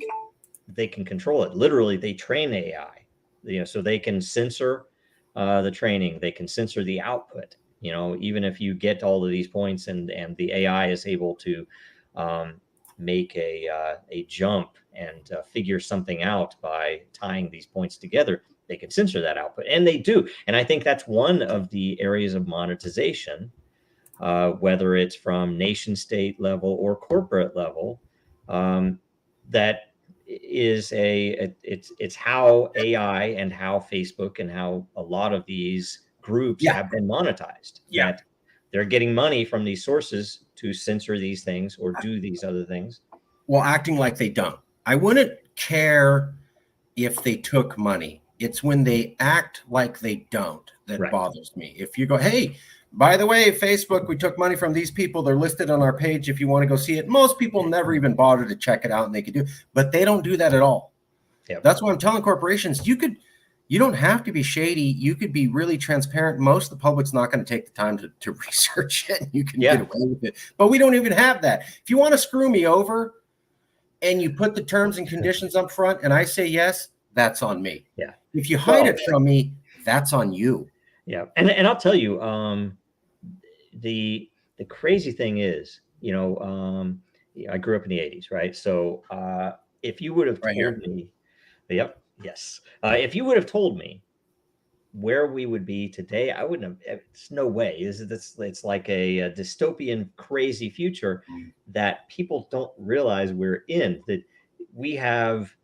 they can control it. Literally, they train AI, so they can censor the training, they can censor the output. Even if you get all of these points, and the AI is able to make a jump and figure something out by tying these points together, they can censor that output, and they do. And I think that's one of the areas of monetization, whether it's from nation state level or corporate level, that is it's how AI and how Facebook and how a lot of these groups have been monetized. That they're getting money from these sources to censor these things or do these other things. Well, acting like they don't. I wouldn't care if they took money. It's when they act like they don't that bothers me. If you go, hey, by the way, Facebook, we took money from these people. They're listed on our page if you want to go see it. Most people never even bother to check it out, and they could do, but they don't do that at all. That's why I'm telling corporations, you don't have to be shady. You could be really transparent. Most of the public's not going to take the time to research it. You can get away with it, but we don't even have that. If you want to screw me over and you put the terms and conditions up front and I say yes, that's on me. If you hide it from me, that's on you. And I'll tell you, the crazy thing is, I grew up in the 80s, right? So if you would have told me, if you would have told me where we would be today, I wouldn't have. It's no way. It's like a dystopian, crazy future that people don't realize we're in. That we have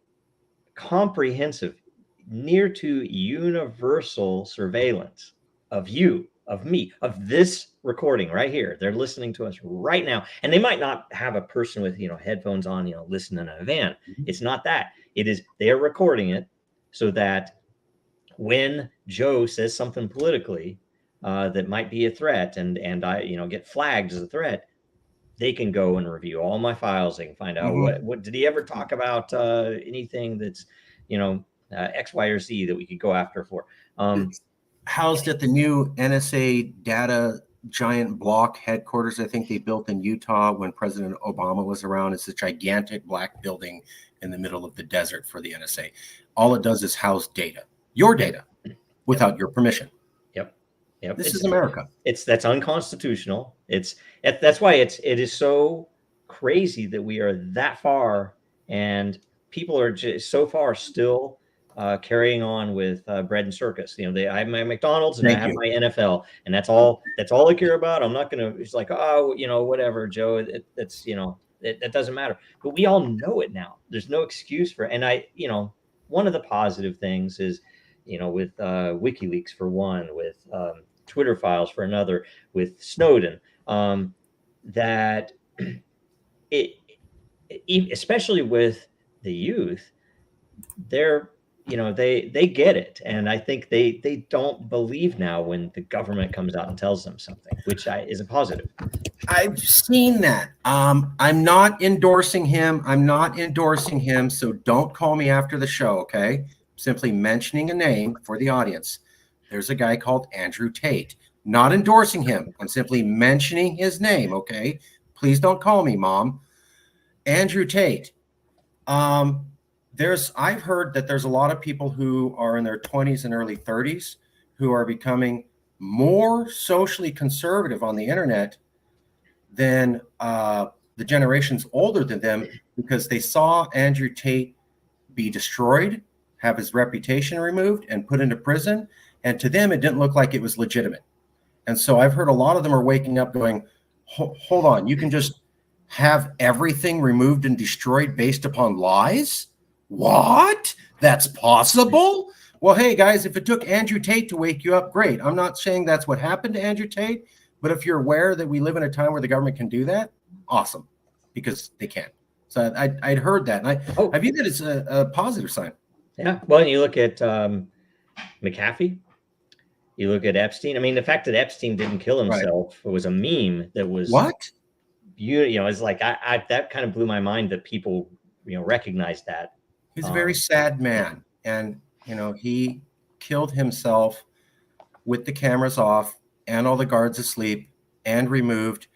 comprehensive, near to universal surveillance of you, of me, of this recording right here. They're listening to us right now, and they might not have a person with headphones on, listening in a van. It's not that. It is they're recording it so that when Joe says something politically that might be a threat, and I get flagged as a threat, they can go and review all my files. They can find out what did he ever talk about, anything that's X, Y, or Z that we could go after for. Housed at the new NSA data giant block headquarters I think they built in Utah when President Obama was around. It's a gigantic black building in the middle of the desert for the NSA. All it does is house data, your data, without your permission. Yep. This is America. That's unconstitutional. That's why it is so crazy that we are that far, and people are just so far still carrying on with bread and circus. I have my McDonald's and I have my NFL, and that's all I care about. I'm not gonna. It's like, oh, whatever, Joe. That's that doesn't matter. But we all know it now. There's no excuse for it. And one of the positive things is, with WikiLeaks for one, with Twitter files for another, with Snowden, that especially with the youth, they get it, and I think they don't believe now when the government comes out and tells them something, which is a positive. I've seen that. I'm not endorsing him. So don't call me after the show, okay? Simply mentioning a name for the audience. There's a guy called Andrew Tate. Not endorsing him. I'm simply mentioning his name, okay? Please don't call me, Mom. Andrew Tate. I've heard that there's a lot of people who are in their 20s and early 30s who are becoming more socially conservative on the internet than the generations older than them, because they saw Andrew Tate be destroyed, have his reputation removed, and put into prison. And to them, it didn't look like it was legitimate. And so I've heard a lot of them are waking up going, hold on, you can just have everything removed and destroyed based upon lies? What? That's possible? Well, hey, guys, if it took Andrew Tate to wake you up, great. I'm not saying that's what happened to Andrew Tate, but if you're aware that we live in a time where the government can do that, awesome, because they can. So I'd heard that, and I view that as a positive sign. Yeah. Well, you look at McAfee, you look at Epstein. I mean, the fact that Epstein didn't kill himself, it was a meme that was what? It's like I that kind of blew my mind that people recognized that. He's a very sad man, and he killed himself with the cameras off and all the guards asleep and removed.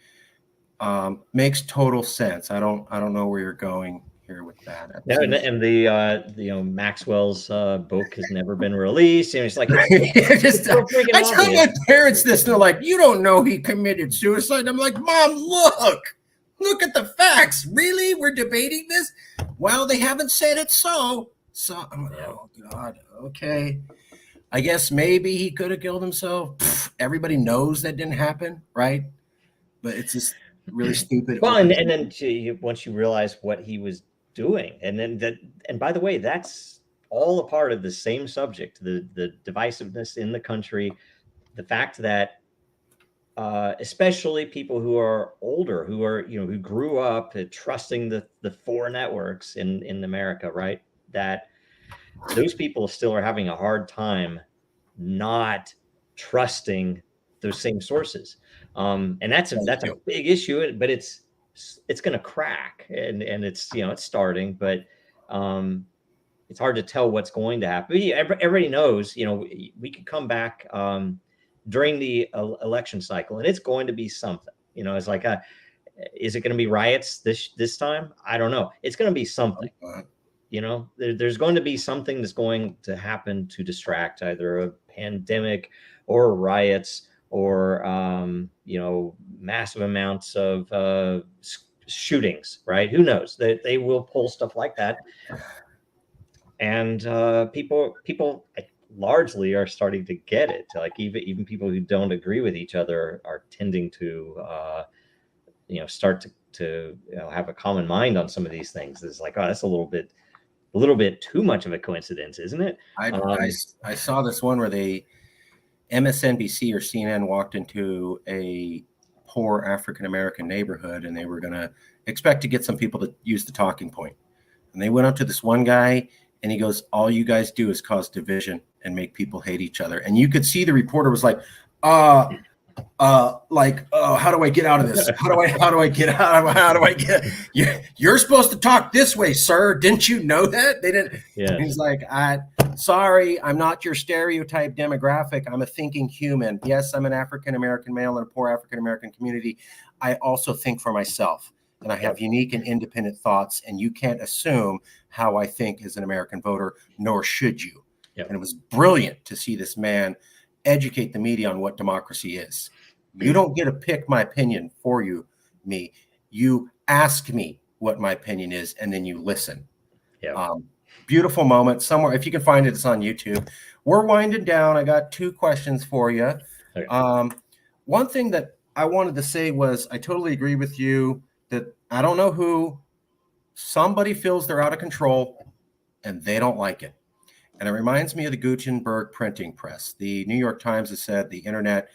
Makes total sense. I don't know where you're going here with that. No, and the Maxwell's book has never been released. And it's like I tell my parents this, and they're like, "You don't know he committed suicide." I'm like, "Mom, look at the facts. Really, we're debating this? Well, they haven't said it so. I'm like, oh God, okay. I guess maybe he could have killed himself. Everybody knows that didn't happen, right? But it's just really stupid. Well, and then once you realize what he was doing, and by the way, that's all a part of the same subject: the divisiveness in the country, the fact that especially people who are older, who grew up trusting the four networks in America, right? That those people still are having a hard time not trusting those same sources, and that's a big issue. But it's going to crack, and it's it's starting, but it's hard to tell what's going to happen. Everybody knows, we could come back during the election cycle, and it's going to be something. It's like is it going to be riots this time? I don't know. It's going to be something. There's going to be something that's going to happen to distract, either a pandemic or riots or massive amounts of shootings, right? Who knows? They will pull stuff like that, and people largely are starting to get it. Like even people who don't agree with each other are tending to start to have a common mind on some of these things. It's like, oh, that's a little bit too much of a coincidence, isn't it? I saw this one where MSNBC or CNN walked into a poor African-American neighborhood, and they were going to expect to get some people to use the talking point. And they went up to this one guy, and he goes, "All you guys do is cause division and make people hate each other." And you could see the reporter was like, like, oh, how do I get out of this? How do I get out? How do I get? You're supposed to talk this way, sir. Didn't you know that? They didn't. Yes. He's like, sorry, I'm not your stereotype demographic. I'm a thinking human. Yes, I'm an African-American male in a poor African-American community. I also think for myself, and I have unique and independent thoughts, and you can't assume how I think as an American voter, nor should you. Yep. And it was brilliant to see this man educate the media on what democracy is. You don't get to pick my opinion for me. You ask me what my opinion is, and then you listen. Yeah. Beautiful moment somewhere. If you can find it, it's on YouTube. We're winding down. I got 2 questions for you. Okay. One thing that I wanted to say was I totally agree with you that I don't know who, somebody feels they're out of control and they don't like it. And it reminds me of the Gutenberg printing press. The New York Times has said the internet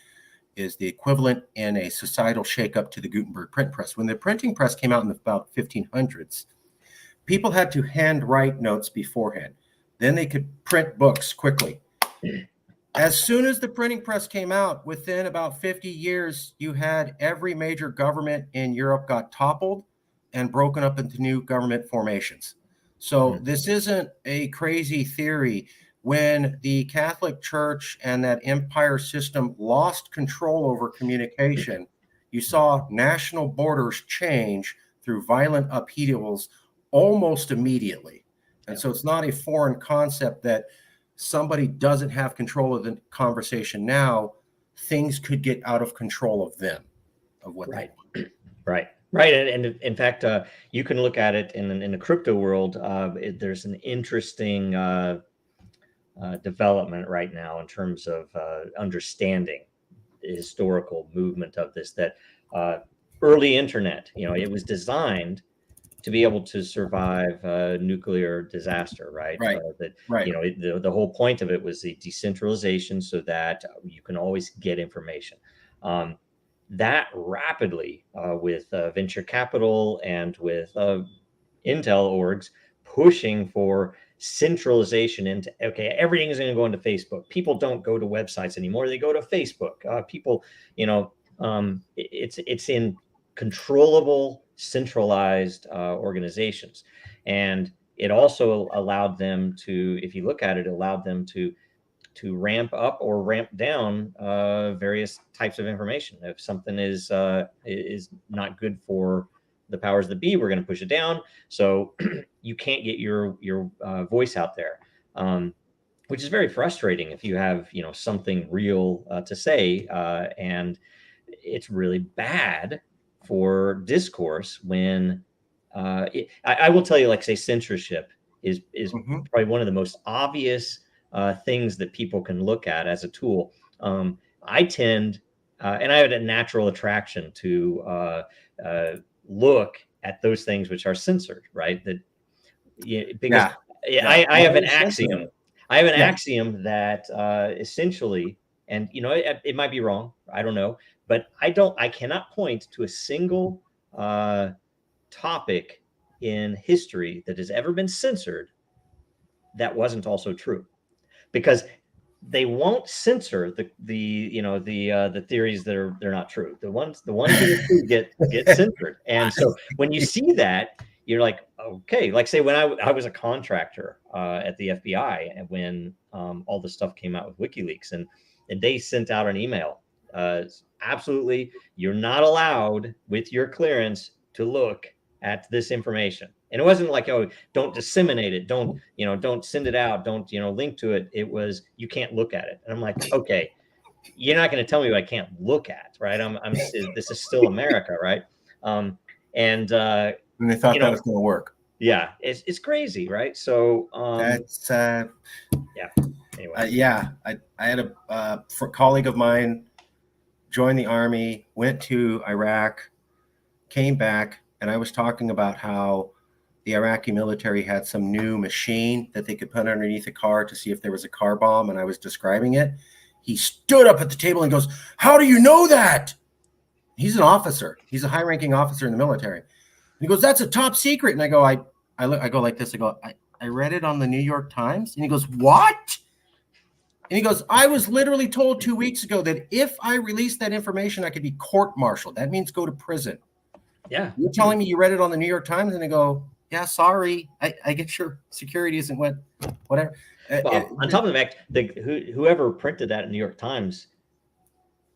is the equivalent in a societal shakeup to the Gutenberg print press. When the printing press came out in about 1500s, people had to handwrite notes beforehand. Then they could print books quickly. As soon as the printing press came out, within about 50 years, you had every major government in Europe got toppled and broken up into new government formations. So this isn't a crazy theory. When the Catholic Church and that empire system lost control over communication, you saw national borders change through violent upheavals almost immediately. And so it's not a foreign concept that somebody doesn't have control of the conversation now. Things could get out of control of them, of what they want. Right. And in fact, you can look at it in the crypto world. There's an interesting development right now in terms of understanding the historical movement of this, that early internet, it was designed to be able to survive nuclear disaster, right? The whole point of it was the decentralization so that you can always get information. That rapidly with venture capital and with Intel orgs pushing for centralization into, okay, everything is going to go into Facebook. People don't go to websites anymore. They go to Facebook. People, it's in controllable, centralized organizations. And it also allowed them to, if you look at it, allowed them to ramp up or ramp down various types of information. If something is not good for the powers that be, we're going to push it down. So you can't get your voice out there, which is very frustrating if you have something real to say, and it's really bad for discourse when I will tell you, like, say, censorship is probably one of the most obvious things that people can look at as a tool. I tend, and I have a natural attraction to look at those things which are censored, right? Because I have an axiom. I have an axiom that essentially, and it might be wrong, I don't know, but I cannot point to a single topic in history that has ever been censored that wasn't also true. Because they won't censor the theories that they're not true. The ones that are true get censored. And so when you see that, you're like, okay, like, say, when I was a contractor at the FBI, and when all the stuff came out with WikiLeaks, and they sent out an email, absolutely, you're not allowed with your clearance to look at this information. And it wasn't like, oh, don't disseminate it, don't send it out, don't link to it. It was, you can't look at it. And I'm like, okay, you're not going to tell me what I can't look at, right? This is still America, right? And they thought that was going to work. Yeah, it's crazy, right? So that's yeah. Anyway, I had a colleague of mine join the army, went to Iraq, came back, and I was talking about how the Iraqi military had some new machine that they could put underneath a car to see if there was a car bomb, and I was describing it. He stood up at the table and goes, "How do you know that?" He's an officer. He's a high-ranking officer in the military. And he goes, "That's a top secret." And I go, I go like this. I go, I read it on the New York Times. And he goes, "What?" And he goes, I was literally told 2 weeks ago that if I released that information, I could be court-martialed. That means go to prison. Yeah. You're telling me you read it on the New York Times? And they go, yeah, sorry. I get your security isn't whatever. Well, on top of the fact, whoever printed that in New York Times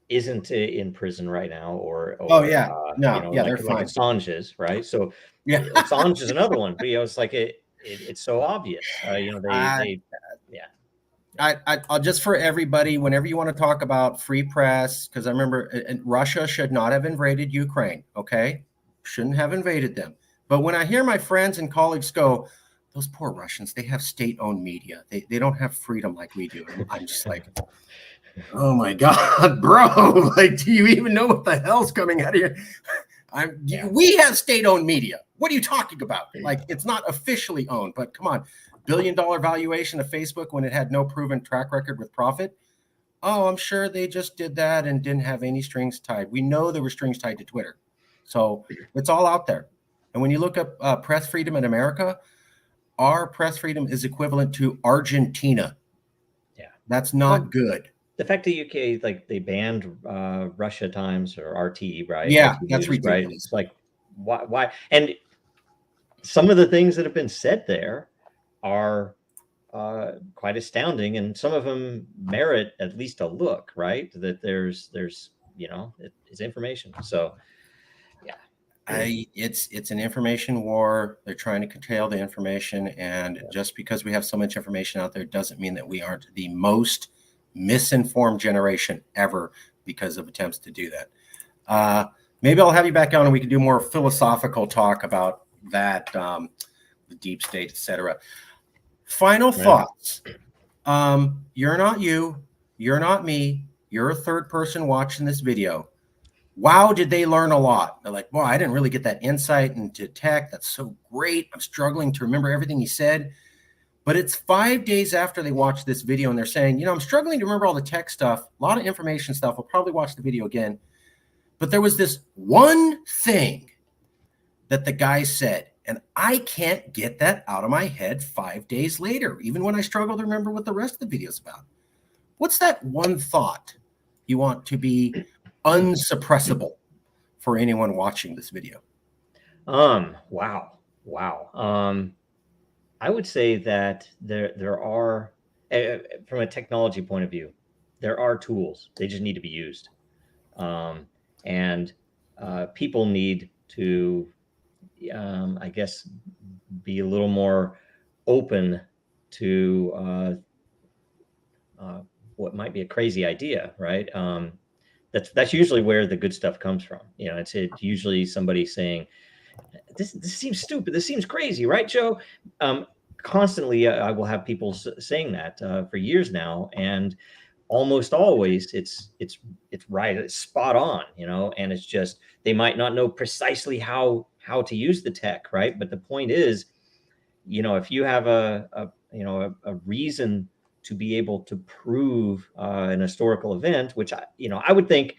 isn't in prison right now, or oh yeah, no, you know, yeah, like, they're like fine. Assange is, right? So Yeah, Assange is another one, but you know, it's like it's so obvious. You know, yeah. I'll just for everybody, whenever you want to talk about free press, because I remember Russia should not have invaded Ukraine. Okay, shouldn't have invaded them. But when I hear my friends and colleagues go, those poor Russians, they have state-owned media. They don't have freedom like we do. And I'm just like, oh my God, bro. Like, do you even know what the hell's coming out of here? We have state-owned media. What are you talking about? Like, it's not officially owned, but come on. $1 billion valuation of Facebook when it had no proven track record with profit. Oh, I'm sure they just did that and didn't have any strings tied. We know there were strings tied to Twitter. So it's all out there. And when you look up press freedom in America, our press freedom is equivalent to Argentina. Yeah. That's not good. The fact the UK, like, they banned Russia Times or RT, right? Yeah, RT that's News, ridiculous. right? It's like, why? And some of the things that have been said there are quite astounding, and some of them merit at least a look, right? That there's you know, it's information. So yeah, it's an information war. They're trying to curtail the information, and just because we have so much information out there doesn't mean that we aren't the most misinformed generation ever because of attempts to do that. Maybe I'll have you back on and we can do more philosophical talk about that, the deep state, etc. Final thoughts. You're not you. You're not me. You're a third person watching this video. Wow, did they learn a lot? They're like, well, I didn't really get that insight into tech. That's so great. I'm struggling to remember everything he said. But it's 5 days after they watched this video and they're saying, you know, I'm struggling to remember all the tech stuff, a lot of information stuff. I'll probably watch the video again. But there was this one thing that the guy said, and I can't get that out of my head 5 days later, even when I struggle to remember what the rest of the video is about. What's that one thought you want to be unsuppressible for anyone watching this video? Wow. I would say that there are, from a technology point of view, there are tools. They just need to be used, and people need to, I guess, be a little more open to what might be a crazy idea, right? That's usually where the good stuff comes from. You know, it's usually somebody saying, this seems stupid. This seems crazy, right, Joe? Constantly, I will have people saying that for years now, and almost always it's right, it's spot on, you know. And it's just they might not know precisely how to use the tech, right? But the point is, you know, if you have a reason to be able to prove an historical event, which I would think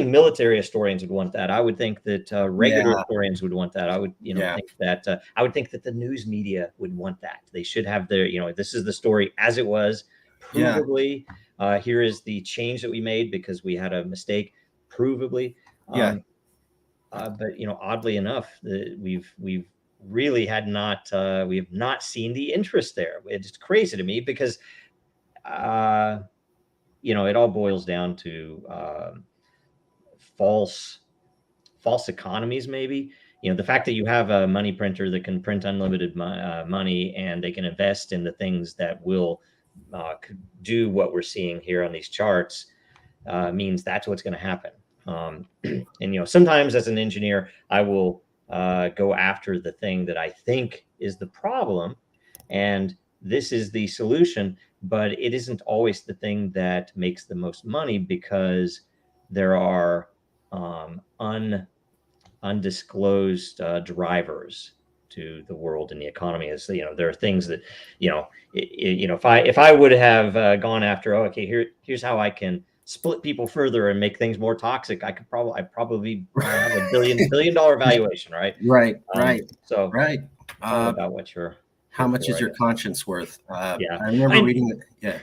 military historians would want that. I would think that regular historians would want that. I would, think that I would think that the news media would want that. They should have their, this is the story as it was, provably. Here is the change that we made because we had a mistake, provably. But oddly enough, we've really we have not seen the interest there. It's crazy to me because it all boils down to false economies, maybe. The fact that you have a money printer that can print unlimited money and they can invest in the things that will do what we're seeing here on these charts means that's what's going to happen. And sometimes as an engineer, I will go after the thing that I think is the problem, and this is the solution, but it isn't always the thing that makes the most money because there are undisclosed drivers to the world and the economy. As there are things that if I would have gone after, here's how I can split people further and make things more toxic, I'd probably have a billion dollar valuation, right? Right. So right. It's all about what you're. How much is your conscience worth? Yeah, I remember reading that. Yeah.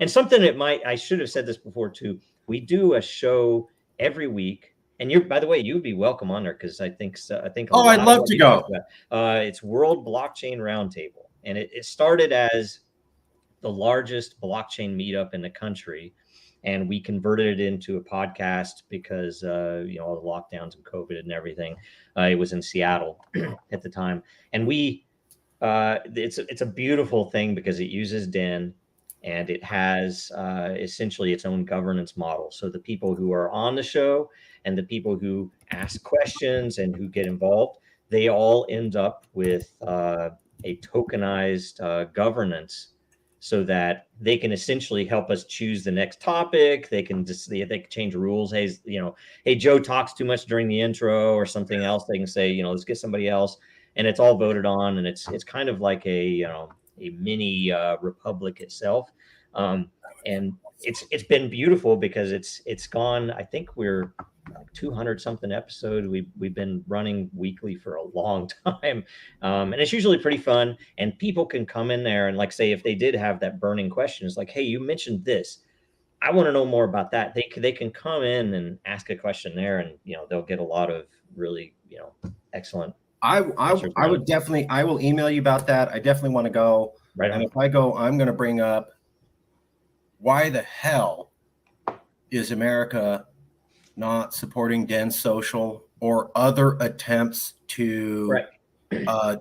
And something that I should have said this before too. We do a show every week, and you're, by the way, you'd be welcome on there because I think a Oh, I'd lot of love what to we talk go. about. It's World Blockchain Roundtable, and it started as the largest blockchain meetup in the country, and we converted it into a podcast because all the lockdowns and COVID and everything. It was in Seattle at the time, and it's a beautiful thing because it uses Den, and it has essentially its own governance model. So the people who are on the show and the people who ask questions and who get involved, they all end up with a tokenized governance, so that they can essentially help us choose the next topic. They can change rules. Hey, Joe talks too much during the intro or something else. They can say, let's get somebody else, and it's all voted on, and it's kind of like a mini republic itself. And it's been beautiful because it's gone. I think we're like 200 something episode. We've been running weekly for a long time, and it's usually pretty fun. And people can come in there and, like, say if they did have that burning question, it's like, hey, you mentioned this, I want to know more about that. They can come in and ask a question there, and they'll get a lot of really excellent answers. I would definitely, I will email you about that. I definitely want to go. Right on. And if I go, I'm going to bring up, why the hell is America not supporting Den Social or other attempts to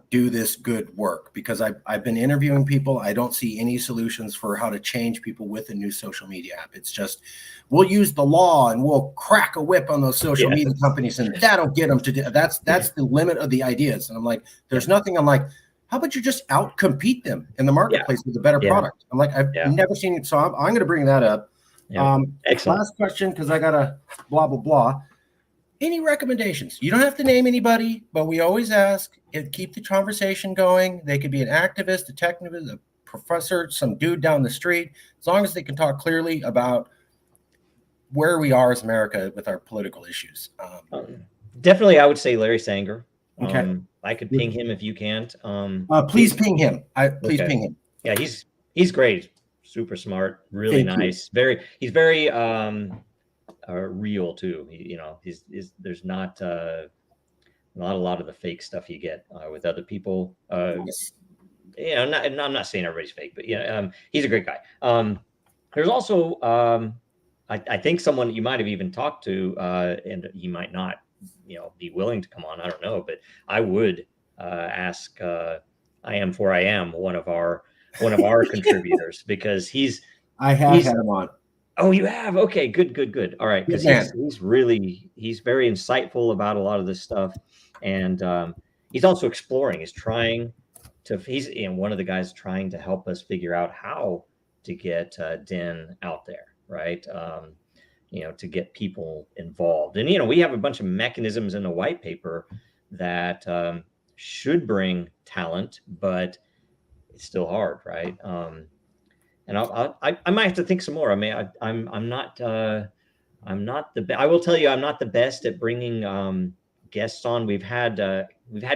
do this good work? Because I've been interviewing people. I don't see any solutions for how to change people with a new social media app. It's just, we'll use the law and we'll crack a whip on those social media companies, and that'll get them to do. That's the limit of the ideas. And I'm like, there's nothing. I'm like, how about you just out compete them in the marketplace with a better product? I'm like, I've never seen it. So I'm going to bring that up. Excellent. Last question, because I got a blah, blah, blah. Any recommendations? You don't have to name anybody, but we always ask, keep the conversation going. They could be an activist, a technician, a professor, some dude down the street, as long as they can talk clearly about where we are as America with our political issues. Definitely, I would say Larry Sanger. Okay. I could ping him if you can't. Please ping him. Please ping him. Yeah, he's great. Super smart, really nice. He's very real too. There's not a lot of the fake stuff you get with other people. I'm not saying everybody's fake, but he's a great guy. There's also I think someone you might have even talked to, and he might not be willing to come on. I don't know, but I would ask I am for I am one of our contributors, because he's had him on. Oh, you have? Okay, good. All right, because he's very insightful about a lot of this stuff, and he's also exploring. He's one of the guys trying to help us figure out how to get Den out there, right? To get people involved, and we have a bunch of mechanisms in the white paper that should bring talent, but it's still hard, right? And I might have to think some more. I mean, I'm not I will tell you, I'm not the best at bringing guests on. We've had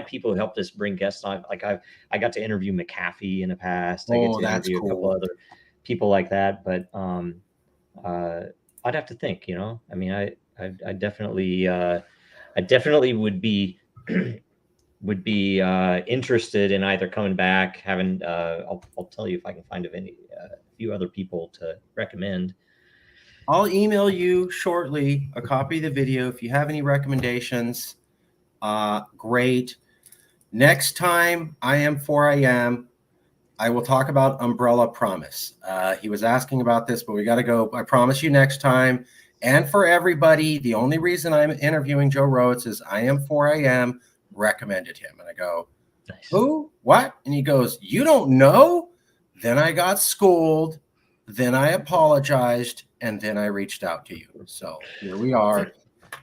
people who helped us bring guests on. Like I got to interview McAfee in the past. I get to interview a couple other people like that, but I'd have to think. I mean, I definitely would be interested in either coming back, having I'll tell you if I can find a few other people to recommend. I'll email you shortly a copy of the video. If you have any recommendations, great. Next time I will talk about Umbrella Promise. He was asking about this, but we got to go. I promise you next time. And for everybody, the only reason I'm interviewing Joe Roets is I am recommended him. And I go, nice. Who? What? And he goes, you don't know? Then I got schooled. Then I apologized. And then I reached out to you. So here we are.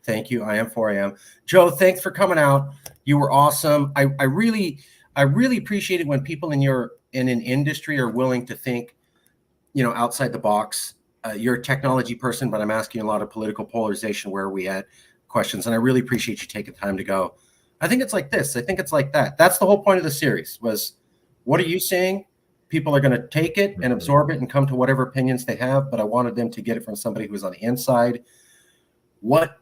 Thank you. I am. Joe, thanks for coming out. You were awesome. I really appreciate it when people in an industry are willing to think, outside the box. You're a technology person, but I'm asking a lot of political polarization. Where are we at? Questions. And I really appreciate you taking time to go, I think it's like this. I think it's like that. That's the whole point of the series was, what are you seeing? people are going to take it and absorb it and come to whatever opinions they have, but I wanted them to get it from somebody who's on the inside. What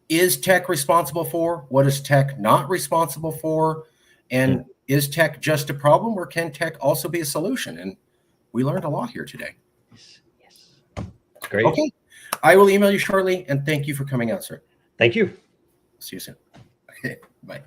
is tech responsible for? What is tech not responsible for? And is tech just a problem, or can tech also be a solution? And we learned a lot here today. Yes. Great. Okay. I will email you shortly, and thank you for coming out, sir. Thank you. See you soon. Okay. Bye.